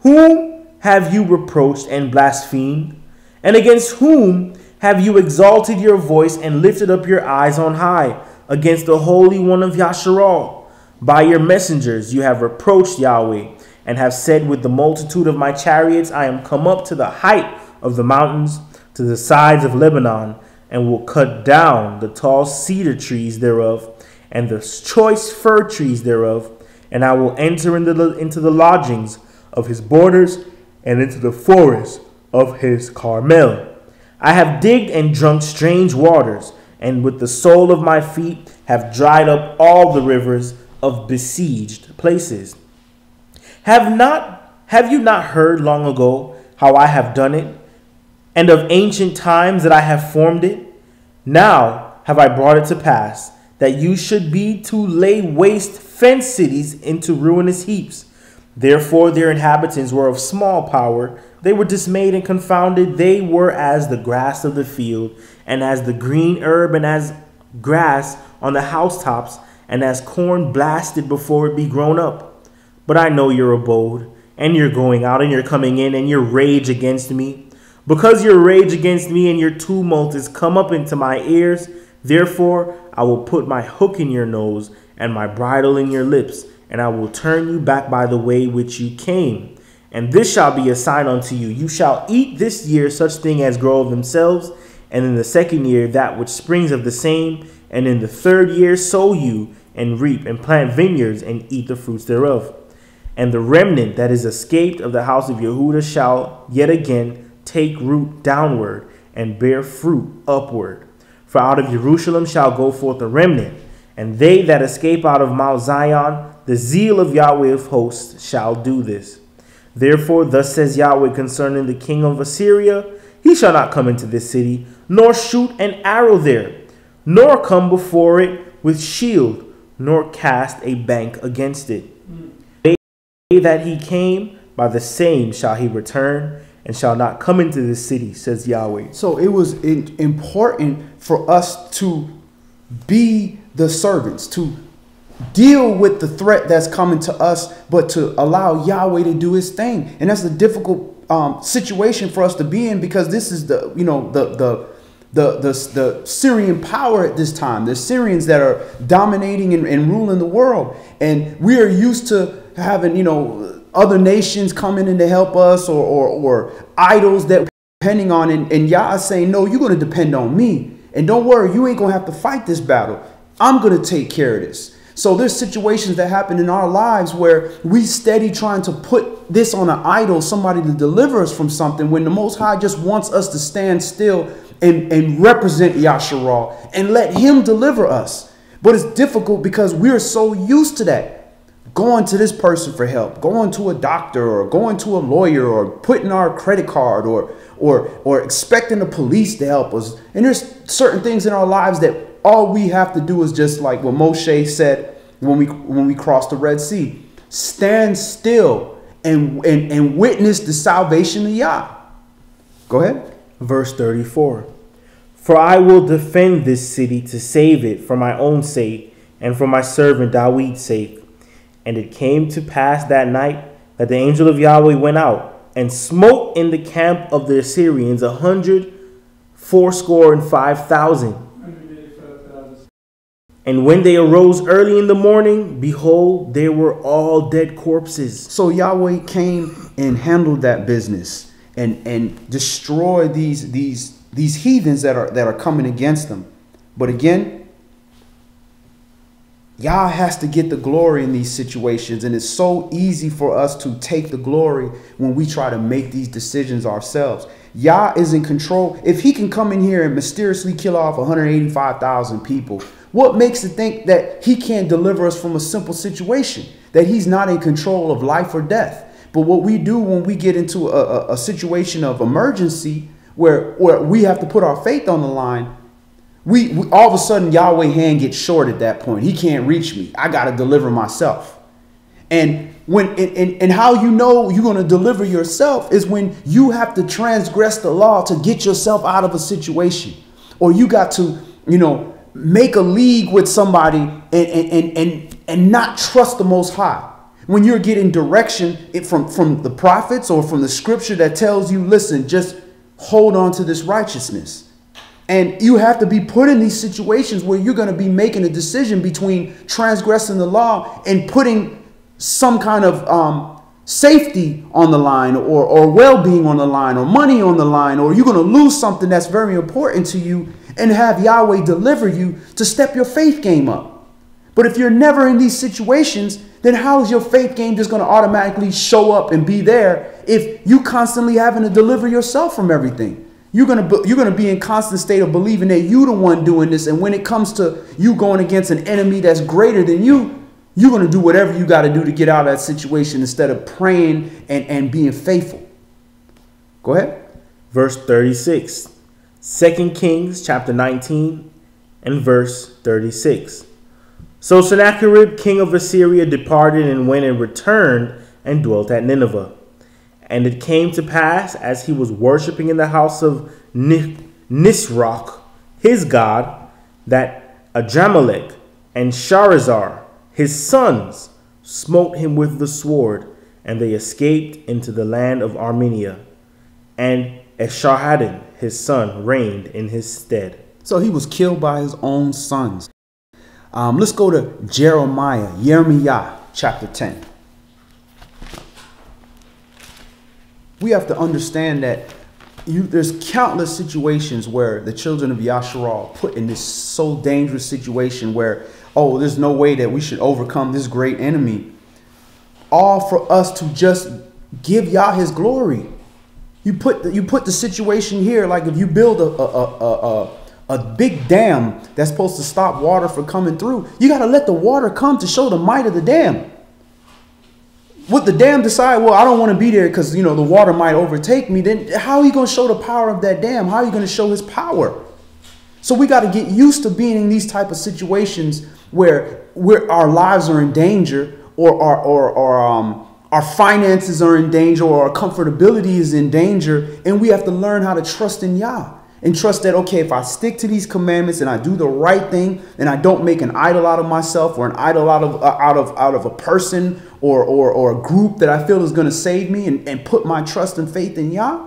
Whom have you reproached and blasphemed? And against whom have you exalted your voice and lifted up your eyes on high? Against the Holy One of Yasharal. By your messengers you have reproached Yahweh, and have said, With the multitude of my chariots I am come up to the height of the mountains, to the sides of Lebanon, and will cut down the tall cedar trees thereof, and the choice fir trees thereof, and I will enter into the lodgings of his borders, and into the forest of his Carmel. I have digged and drunk strange waters, and with the sole of my feet have dried up all the rivers of besieged places. Have you not heard long ago how I have done it, and of ancient times that I have formed it? Now have I brought it to pass, that you should be to lay waste fenced cities into ruinous heaps. Therefore their inhabitants were of small power. They were dismayed and confounded. They were as the grass of the field, and as the green herb, and as grass on the housetops, and as corn blasted before it be grown up. But I know your abode, and your going out, and your coming in, and your rage against me. Because your rage against me and your tumult is come up into my ears, therefore I will put my hook in your nose, and my bridle in your lips, and I will turn you back by the way which you came. And this shall be a sign unto you. You shall eat this year such thing as grow of themselves, and in the second year that which springs of the same, and in the third year sow you, and reap, and plant vineyards, and eat the fruits thereof. And the remnant that is escaped of the house of Yehudah shall yet again take root downward, and bear fruit upward. For out of Jerusalem shall go forth a remnant, and they that escape out of Mount Zion, the zeal of Yahweh of hosts shall do this. Therefore thus says Yahweh concerning the king of Assyria, he shall not come into this city, nor shoot an arrow there, nor come before it with shield, nor cast a bank against it. The day that he came, by the same shall he return, and shall not come into this city, says Yahweh. So it was important for us to be the servants, to deal with the threat that's coming to us, but to allow Yahweh to do his thing. And that's a difficult situation for us to be in, because this is the Syrian power at this time. The Syrians that are dominating and ruling the world. And we are used to having, other nations coming in to help us, or idols that we're depending on. And Yah is saying, no, you're going to depend on me. And don't worry, you ain't going to have to fight this battle. I'm going to take care of this. So there's situations that happen in our lives where we steady trying to put this on an idol, somebody to deliver us from something, when the Most High just wants us to stand still and represent Yasharal and let him deliver us. But it's difficult because we're so used to that. Going to this person for help, going to a doctor, or going to a lawyer, or putting our credit card, or expecting the police to help us. And there's certain things in our lives that all we have to do is just like what Moshe said when we crossed the Red Sea. Stand still and witness the salvation of Yah. Go ahead. Verse 34. For I will defend this city to save it for my own sake, and for my servant Dawid's sake. And it came to pass that night that the angel of Yahweh went out and smote in the camp of the Assyrians 185,000. And when they arose early in the morning, behold, they were all dead corpses. So Yahweh came and handled that business and destroyed these heathens that are coming against them. But again, Yah has to get the glory in these situations, and it's so easy for us to take the glory when we try to make these decisions ourselves. Yah is in control. If he can come in here and mysteriously kill off 185,000 people, what makes it think that he can't deliver us from a simple situation, that he's not in control of life or death? But what we do when we get into a situation of emergency where we have to put our faith on the line, we all of a sudden Yahweh's hand gets short at that point. He can't reach me. I got to deliver myself. And and how you know you're going to deliver yourself is when you have to transgress the law to get yourself out of a situation, or you got to, make a league with somebody and not trust the Most High. When you're getting direction from the prophets or from the scripture that tells you, listen, just hold on to this righteousness. And you have to be put in these situations where you're going to be making a decision between transgressing the law and putting some kind of safety on the line, or well-being on the line, or money on the line, or you're going to lose something that's very important to you, and have Yahweh deliver you to step your faith game up. But if you're never in these situations, then how is your faith game just going to automatically show up and be there if you constantly having to deliver yourself from everything? You're gonna be in constant state of believing that you the one doing this, and when it comes to you going against an enemy that's greater than you, you're gonna do whatever you got to do to get out of that situation instead of praying and being faithful. Go ahead. Verse 36. 2 Kings chapter 19 and verse 36. So Sennacherib, king of Assyria, departed and went and returned and dwelt at Nineveh. And it came to pass, as he was worshipping in the house of Nisroch, his god, that Adramelech and Sharazar, his sons, smote him with the sword, and they escaped into the land of Armenia. And Esarhaddon, his son, reigned in his stead. So he was killed by his own sons. Let's go to Jeremiah chapter 10. We have to understand that there's countless situations where the children of Yasharal put in this so dangerous situation where, oh, there's no way that we should overcome this great enemy. All for us to just give Yah his glory. You put the situation here, like if you build a big dam that's supposed to stop water from coming through, you got to let the water come to show the might of the dam. Would the dam decide, well, I don't want to be there because, the water might overtake me, then how are you going to show the power of that dam? How are you going to show his power? So we got to get used to being in these type of situations where our lives are in danger, or our finances are in danger, or our comfortability is in danger, and we have to learn how to trust in Yah. And trust that, okay, if I stick to these commandments and I do the right thing and I don't make an idol out of myself or an idol out of a person or a group that I feel is going to save me, and put my trust and faith in Yah,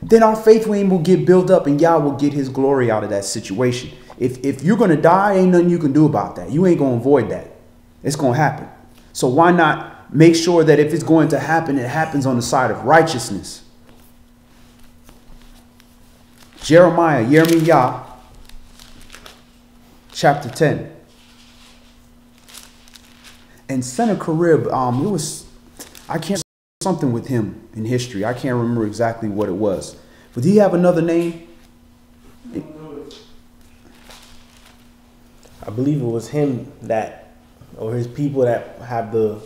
then our faith will get built up and Yah will get his glory out of that situation. If you're going to die, ain't nothing you can do about that. You ain't going to avoid that. It's going to happen. So why not make sure that if it's going to happen, it happens on the side of righteousness? Jeremiah chapter 10. And Sennacherib, I can't something with him in history. I can't remember exactly what it was. But do you have another name? I believe it was him or his people that have the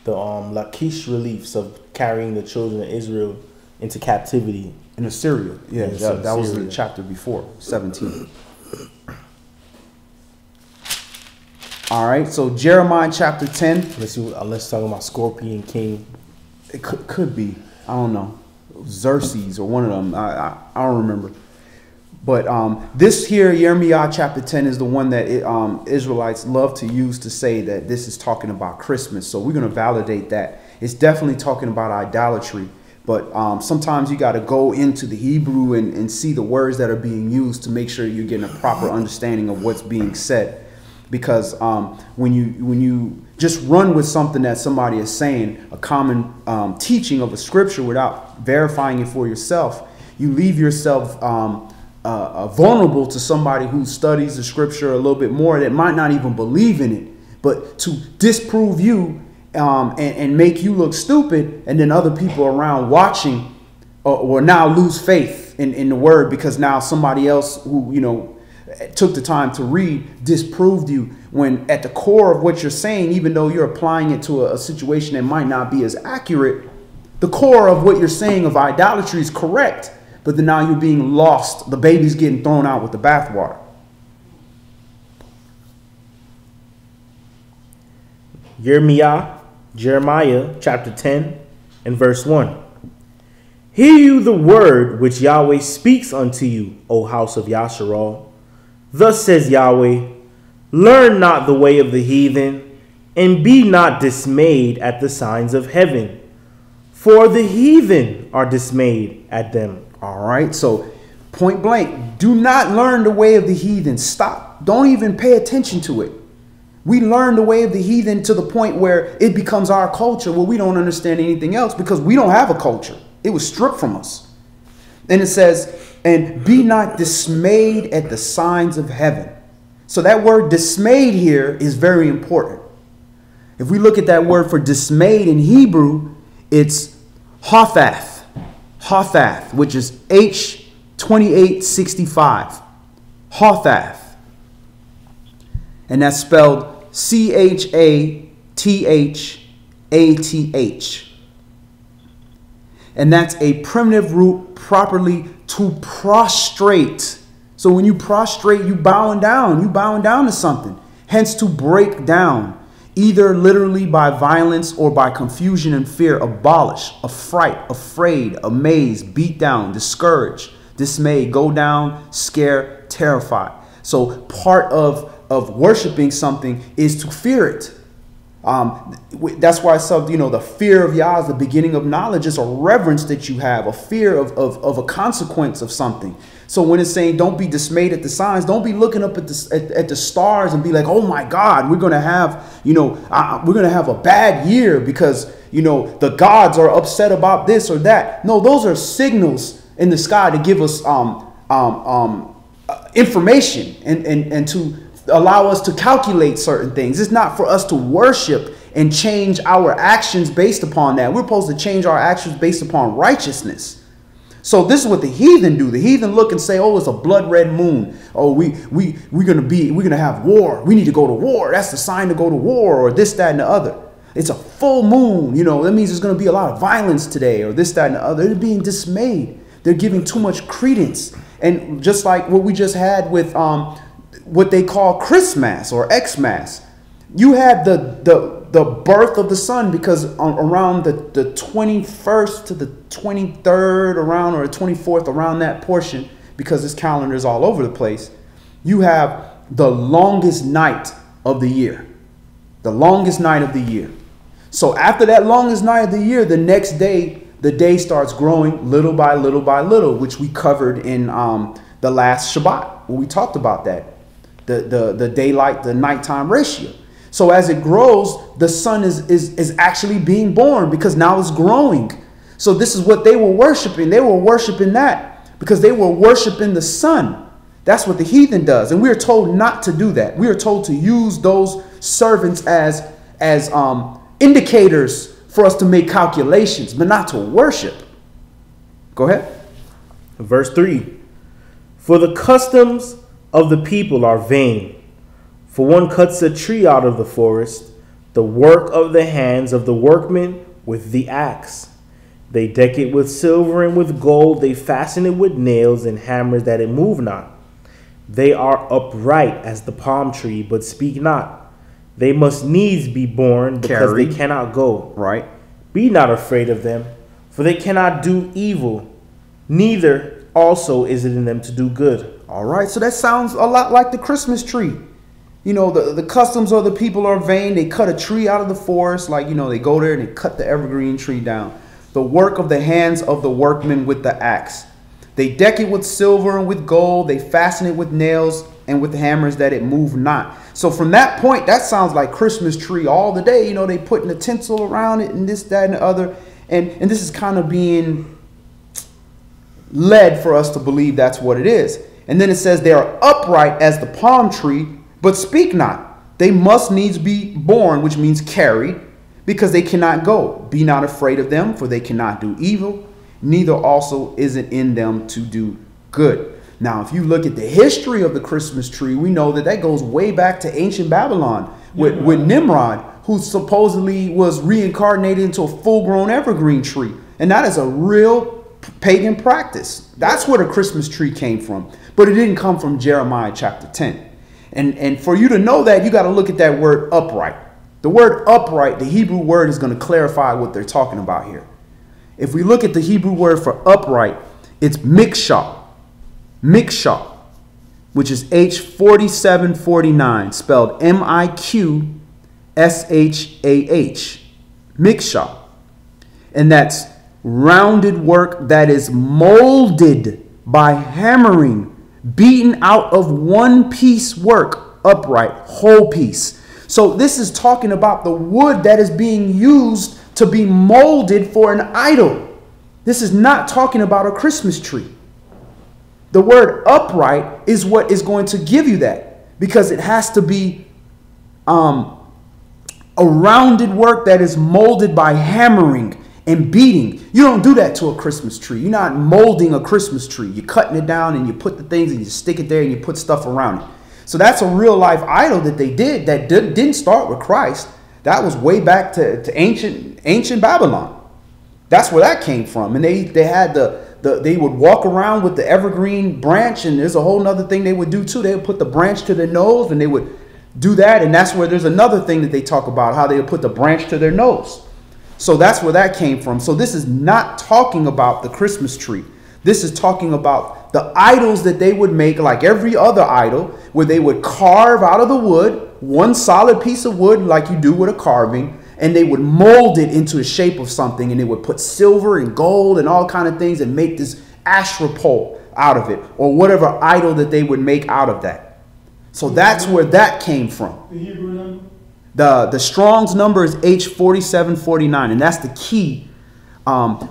Lachish reliefs of carrying the children of Israel into captivity. In Assyria. Yeah, that was the chapter before, 17. All right, so Jeremiah chapter 10. Let's talk about Scorpion King. It could be. I don't know. Xerxes or one of them. I don't remember. But this here, Jeremiah chapter 10, is the one that Israelites love to use to say that this is talking about Christmas. So we're going to validate that. It's definitely talking about idolatry. But sometimes you got to go into the Hebrew and see the words that are being used to make sure you're getting a proper understanding of what's being said. Because when you just run with something that somebody is saying, a common teaching of a scripture, without verifying it for yourself, you leave yourself vulnerable to somebody who studies the scripture a little bit more that might not even believe in it, but to disprove you and make you look stupid, and then other people around watching or now lose faith in the word because now somebody else who took the time to read disproved you, when at the core of what you're saying, even though you're applying it to a situation that might not be as accurate, the core of what you're saying of idolatry is correct, but then now you're being lost. The baby's getting thrown out with the bathwater. Jeremiah chapter 10 and verse 1. Hear you the word which Yahweh speaks unto you, O house of Yasharal. Thus says Yahweh, learn not the way of the heathen, and be not dismayed at the signs of heaven, for the heathen are dismayed at them. All right, so point blank, do not learn the way of the heathen. Stop. Don't even pay attention to it. We learn the way of the heathen to the point where it becomes our culture, where we don't understand anything else because we don't have a culture. It was stripped from us. And it says, and be not dismayed at the signs of heaven. So that word dismayed here is very important. If we look at that word for dismayed in Hebrew, it's Hothath. Hothath, which is H2865. Hothath. And that's spelled Chathath. And that's a primitive root properly to prostrate. So when you prostrate, you bowing down. You bowing down to something. Hence to break down. Either literally by violence or by confusion and fear. Abolish, affright, afraid, amazed, beat down, discouraged, dismayed, go down, scare, terrified. So part of worshiping something is to fear it. That's why the fear of Yah is the beginning of knowledge. It's a reverence that you have, a fear of a consequence of something. So when it's saying don't be dismayed at the signs, don't be looking up at the stars and be like, oh my God, we're gonna have a bad year because the gods are upset about this or that. No, those are signals in the sky to give us information and to allow us to calculate certain things. It's not for us to worship and change our actions based upon that. We're supposed to change our actions based upon righteousness. So this is what the heathen do. The heathen look and say, oh, it's a blood red moon. Oh, we're gonna have war. We need to go to war. That's the sign to go to war, or this, that, and the other. It's a full moon. That means there's gonna be a lot of violence today, or this, that, and the other. They're being dismayed. They're giving too much credence. And just like what we just had with what they call Christmas or Xmas, you had the birth of the sun, because around the 21st to the 23rd around, or the 24th, around that portion, because this calendar is all over the place, you have the longest night of the year. The longest night of the year. So after that longest night of the year, the next day, the day starts growing little by little by little, which we covered in the last Shabbat, where we talked about that. The daylight, the nighttime ratio. So as it grows, the sun is actually being born, because now it's growing. So this is what they were worshiping. They were worshiping that because they were worshiping the sun. That's what the heathen does. And we are told not to do that. We are told to use those servants as indicators for us to make calculations, but not to worship. Go ahead. Verse 3. For the customs of the people are vain. For one cuts a tree out of the forest, the work of the hands of the workmen with the axe. They deck it with silver and with gold. They fasten it with nails and hammers that it move not. They are upright as the palm tree, but speak not. They must needs be born, because they cannot go. Right. Be not afraid of them, for they cannot do evil. Neither also is it in them to do good. All right. So that sounds a lot like the Christmas tree. The customs of the people are vain. They cut a tree out of the forest. They go there and they cut the evergreen tree down. The work of the hands of the workmen with the axe. They deck it with silver and with gold. They fasten it with nails and with hammers that it move not. So from that point, that sounds like Christmas tree all the day. They putting the tinsel around it and this, that, and the other. And this is kind of being led for us to believe that's what it is. And then it says they are upright as the palm tree, but speak not. They must needs be born, which means carried, because they cannot go. Be not afraid of them, for they cannot do evil. Neither also is it in them to do good. Now, if you look at the history of the Christmas tree, we know that goes way back to ancient Babylon with Nimrod, who supposedly was reincarnated into a full-grown evergreen tree. And that is a real pagan practice. That's where the Christmas tree came from. But it didn't come from Jeremiah chapter 10. And for you to know that, you got to look at that word upright. The word upright, the Hebrew word, is going to clarify what they're talking about here. If we look at the Hebrew word for upright, it's mikshah. Mikshah, which is H4749, spelled Miqshah. Mikshah. And that's rounded work that is molded by hammering, beaten out of one piece work, upright, whole piece. So this is talking about the wood that is being used to be molded for an idol. This is not talking about a Christmas tree. The word upright is what is going to give you that, because it has to be A rounded work that is molded by hammering and beating. You don't do that to a Christmas tree. You're not molding a Christmas tree. You're cutting it down and you put the things and you stick it there and you put stuff around it. So that's a real life idol that they did that didn't start with Christ. That was way back to ancient Babylon. That's where that came from. And they had they would walk around with the evergreen branch, and there's a whole nother thing they would do too. They would put the branch to their nose and they would do that. And that's where there's another thing that they talk about, how they would put the branch to their nose. So that's where that came from. So this is not talking about the Christmas tree. This is talking about the idols that they would make, like every other idol, where they would carve out of the wood, one solid piece of wood like you do with a carving, and they would mold it into a shape of something, and they would put silver and gold and all kind of things and make this Asherah pole out of it, or whatever idol that they would make out of that. So that's where that came from. The Hebrew number? The Strong's number is H4749, and that's the key,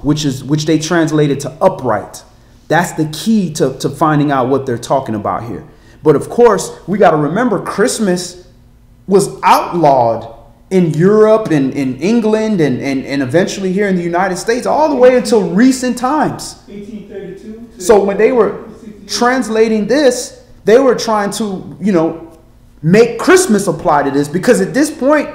which they translated to upright. That's the key to finding out what they're talking about here. But of course, we got to remember Christmas was outlawed in Europe and in England and eventually here in the United States all the way until recent times. 1832. So when they were translating this, they were trying to, make Christmas apply to this, because at this point,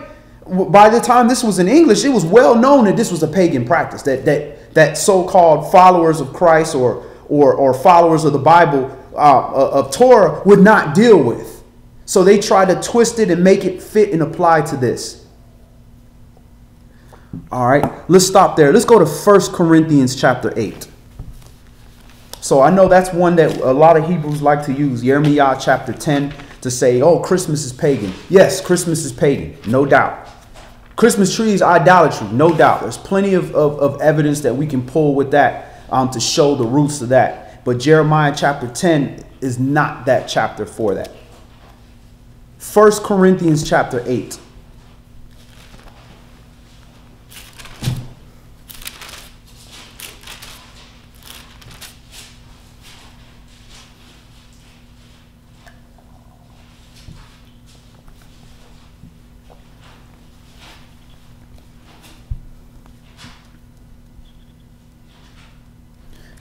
by the time this was in English, it was well known that this was a pagan practice that so-called followers of Christ or followers of the Bible of Torah would not deal with. So they tried to twist it and make it fit and apply to this. All right, let's stop there. Let's go to 1 Corinthians chapter 8. So I know that's one that a lot of Hebrews like to use, Jeremiah chapter 10, to say, oh, Christmas is pagan. Yes, Christmas is pagan, no doubt. Christmas tree is idolatry, no doubt. There's plenty of evidence that we can pull with that to show the roots of that. But Jeremiah chapter 10 is not that chapter for that. 1 Corinthians chapter 8.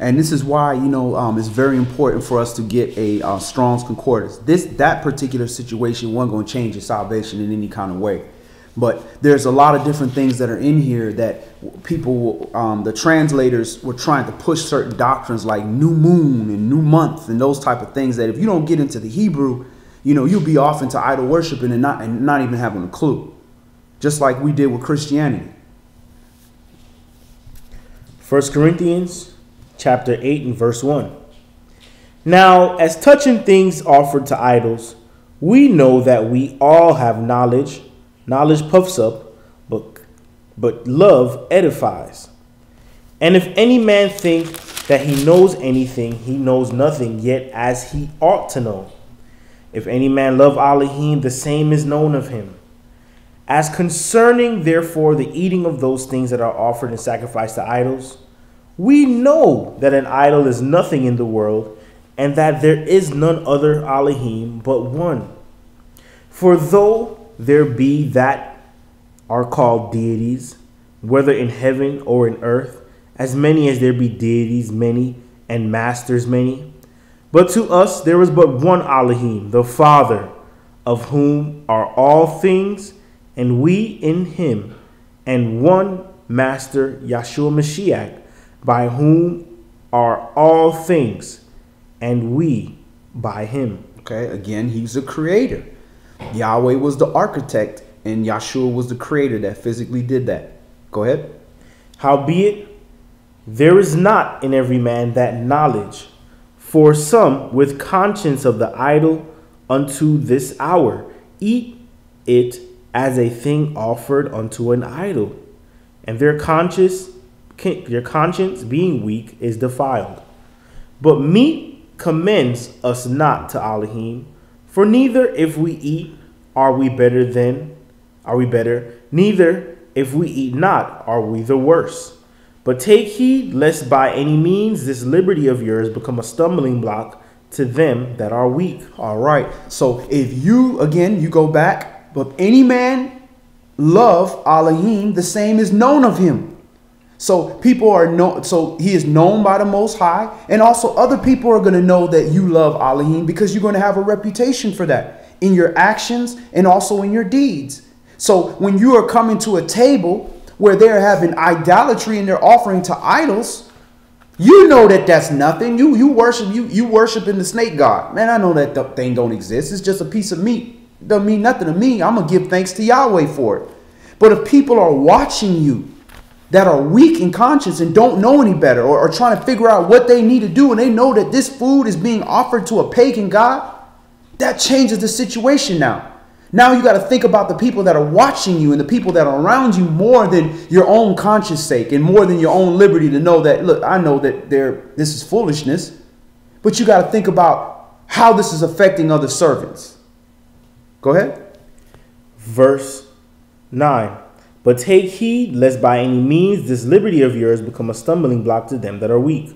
And this is why, it's very important for us to get a Strong's Concordance. That particular situation wasn't going to change your salvation in any kind of way. But there's a lot of different things that are in here that people, the translators were trying to push certain doctrines like new moon and new month and those type of things that if you don't get into the Hebrew, you'll be off into idol worshiping and not even having a clue. Just like we did with Christianity. 1 Corinthians chapter 8 and verse 1. Now, as touching things offered to idols, we know that we all have knowledge. Knowledge puffs up, but love edifies. And if any man think that he knows anything, he knows nothing, yet as he ought to know. If any man love Elohim, the same is known of him. As concerning, therefore, the eating of those things that are offered and sacrificed to idols, we know that an idol is nothing in the world, and that there is none other Elohim but one. For though there be that are called deities, whether in heaven or in earth, as many as there be deities many, and masters many, but to us there is but one Elohim, the Father, of whom are all things, and we in him, and one Master, Yahshua Mashiach, by whom are all things, and we by him. Okay, again, he's a creator. Yahweh was the architect, and Yahshua was the creator that physically did that. Go ahead. Howbeit, there is not in every man that knowledge. For some, with conscience of the idol unto this hour, eat it as a thing offered unto an idol, and their conscience being weak is defiled. But meat commends us not to Elohim, for neither if we eat are we better, neither if we eat not are we the worse. But take heed lest by any means this liberty of yours become a stumbling block to them that are weak. All right. So if you go back, but any man love Elohim, the same is known of him. So people are known, so he is known by the Most High, and also other people are going to know that you love Elohim because you're going to have a reputation for that in your actions and also in your deeds. So when you are coming to a table where they're having idolatry and they're offering to idols, you know that that's nothing. You worshiping the snake god. Man, I know that the thing don't exist. It's just a piece of meat. It doesn't mean nothing to me. I'm going to give thanks to Yahweh for it. But if people are watching you that are weak in conscience and don't know any better, or trying to figure out what they need to do, and they know that this food is being offered to a pagan god, that changes the situation now. Now you got to think about the people that are watching you and the people that are around you more than your own conscience sake and more than your own liberty to know that, look, I know that this is foolishness, but you got to think about how this is affecting other servants. Go ahead. Verse 9. But take heed lest by any means this liberty of yours become a stumbling block to them that are weak.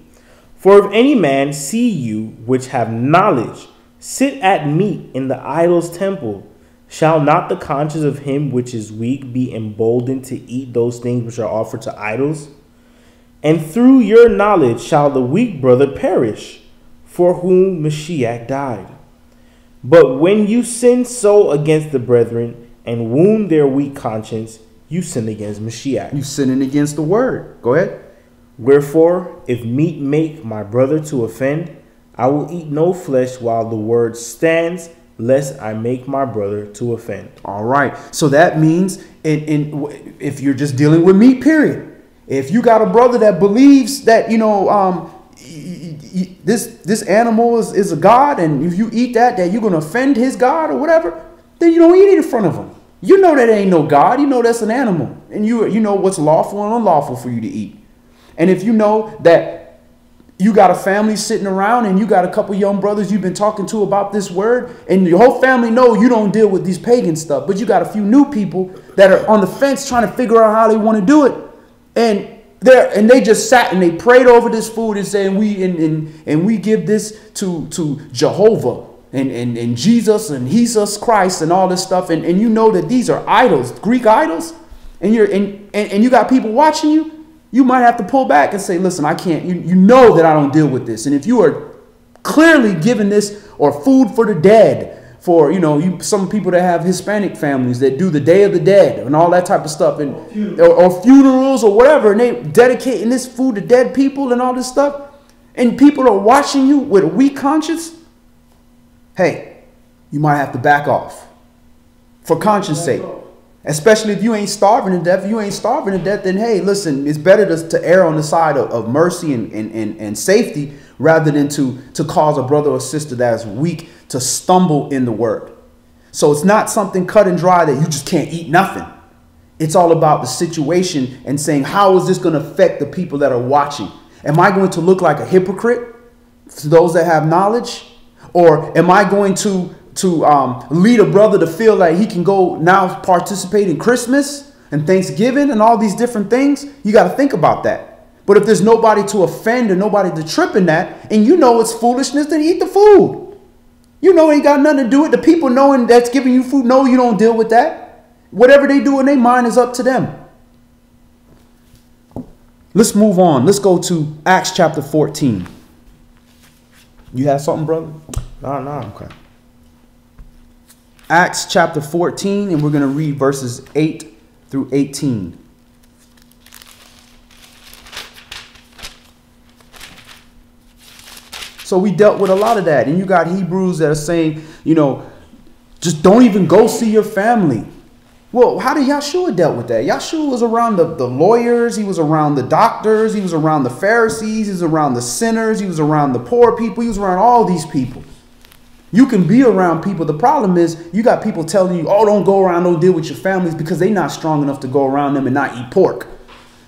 For if any man see you which have knowledge sit at meat in the idol's temple, shall not the conscience of him which is weak be emboldened to eat those things which are offered to idols? And through your knowledge shall the weak brother perish, for whom Mashiach died. But when you sin so against the brethren and wound their weak conscience, you sin against Mashiach. You sinning against the word. Go ahead. Wherefore, if meat make my brother to offend, I will eat no flesh while the word stands, lest I make my brother to offend. All right. So that means if you're just dealing with meat, period. If you got a brother that believes that, this animal is a god, and if you eat that you're going to offend his god or whatever, then you don't eat it in front of him. You know that ain't no god. You know that's an animal. And you know what's lawful and unlawful for you to eat. And if you know that you got a family sitting around and you got a couple young brothers you've been talking to about this word, and your whole family know you don't deal with these pagan stuff, but you got a few new people that are on the fence trying to figure out how they want to do it. And they just sat and they prayed over this food and saying we give this to Jehovah and Jesus and Jesus Christ and all this stuff. And you know that these are idols, Greek idols, and you got people watching you. You might have to pull back and say, listen, I can't, you know that I don't deal with this. And if you are clearly giving this or food for the dead, for, some people that have Hispanic families that do the Day of the Dead and all that type of stuff, and or funerals or whatever, and they dedicating this food to dead people and all this stuff, and people are watching you with a weak conscience, hey, you might have to back off for conscience sake. Especially if you ain't starving to death. If you ain't starving to death, then hey, listen, it's better to err on the side of mercy and safety rather than to cause a brother or sister that is weak to stumble in the word. So it's not something cut and dry that you just can't eat nothing. It's all about the situation and saying, how is this going to affect the people that are watching? Am I going to look like a hypocrite to those that have knowledge? Or am I going to lead a brother to feel like he can go now participate in Christmas and Thanksgiving and all these different things? You got to think about that. But if there's nobody to offend or nobody to trip in that, and you know it's foolishness, then eat the food. You know it ain't got nothing to do with it. The people knowing that's giving you food, no, you don't deal with that. Whatever they do in their mind is up to them. Let's move on. Let's go to Acts chapter 14. You have something, brother? No. Okay. Acts chapter 14, and we're going to read verses 8 through 18. So we dealt with a lot of that. And you got Hebrews that are saying, just don't even go see your family. Well, how did Yahshua dealt with that? Yahshua was around the lawyers. He was around the doctors. He was around the Pharisees. He was around the sinners. He was around the poor people. He was around all these people. You can be around people. The problem is you got people telling you, oh, don't go around, don't deal with your families, because they're not strong enough to go around them and not eat pork.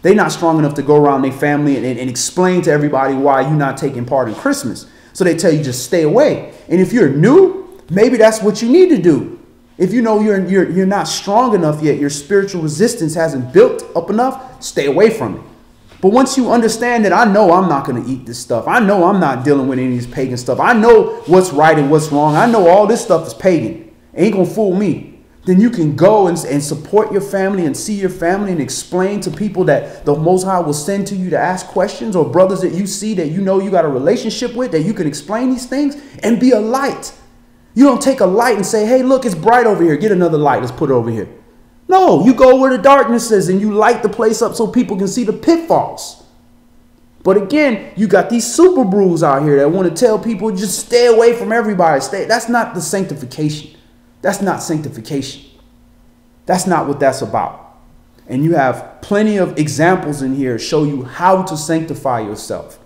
They're not strong enough to go around their family and explain to everybody why you're not taking part in Christmas. So they tell you just stay away. And if you're new, maybe that's what you need to do. If you know you're not strong enough yet, your spiritual resistance hasn't built up enough, stay away from it. But once you understand that, I know I'm not going to eat this stuff. I know I'm not dealing with any of this pagan stuff. I know what's right and what's wrong. I know all this stuff is pagan. Ain't going to fool me. then you can go and support your family and see your family and explain to people that the Most High will send to you to ask questions, or brothers that you see that you know you got a relationship with, that you can explain these things and be a light. You don't take a light and say, hey, look, it's bright over here. Get another light. Let's put it over here. No, you go where the darkness is and you light the place up so people can see the pitfalls. But again, you got these super brews out here that want to tell people just stay away from everybody. That's not the sanctification. That's not sanctification. That's not what that's about. And you have plenty of examples in here show you how to sanctify yourself.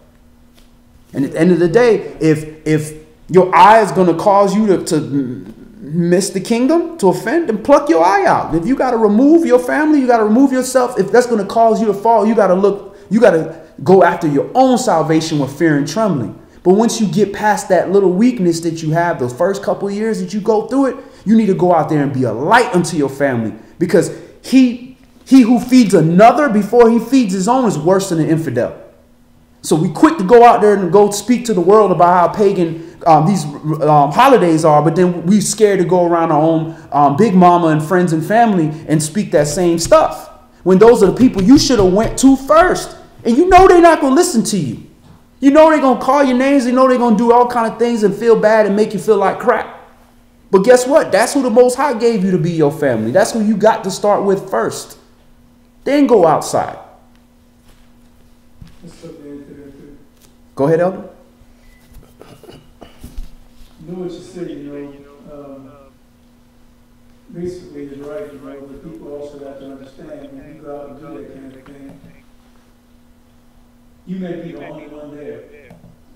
And at the end of the day, if your eye is going to cause you to miss the kingdom, to offend, then pluck your eye out. If you got to remove your family, you got to remove yourself. If that's going to cause you to fall, you got to go after your own salvation with fear and trembling. But once you get past that little weakness that you have, those first couple of years that you go through it, you need to go out there and be a light unto your family, because he who feeds another before he feeds his own is worse than an infidel. So we quick to go out there and go speak to the world about how pagan these holidays are, but then we scared to go around our own big mama and friends and family and speak that same stuff, when those are the people you should have went to first. And you know they're not going to listen to you. You know they're going to call your names. You know they're going to do all kind of things and feel bad and make you feel like crap. But guess what? That's who the Most High gave you to be your family. That's who you got to start with first. Then go outside. Go ahead, Elder. You know what you said, basically it's right, but people also have to understand when you go out and do that kind of thing, you may be the only one there.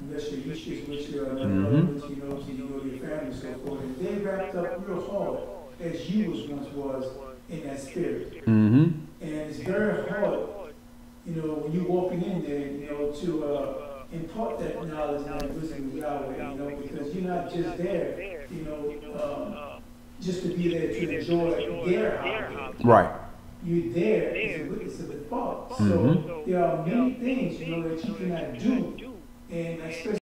Unless your issues with your relatives, you go to your family and so forth. And they wrapped up real hard as you was in that spirit. And it's very hard, when you're walking in there, to impart that knowledge and that wisdom of Yahweh, because you're not just there, just to be there to enjoy their holiday. Right. You're there as a witness of the Father. So there are many things, that you cannot do, and especially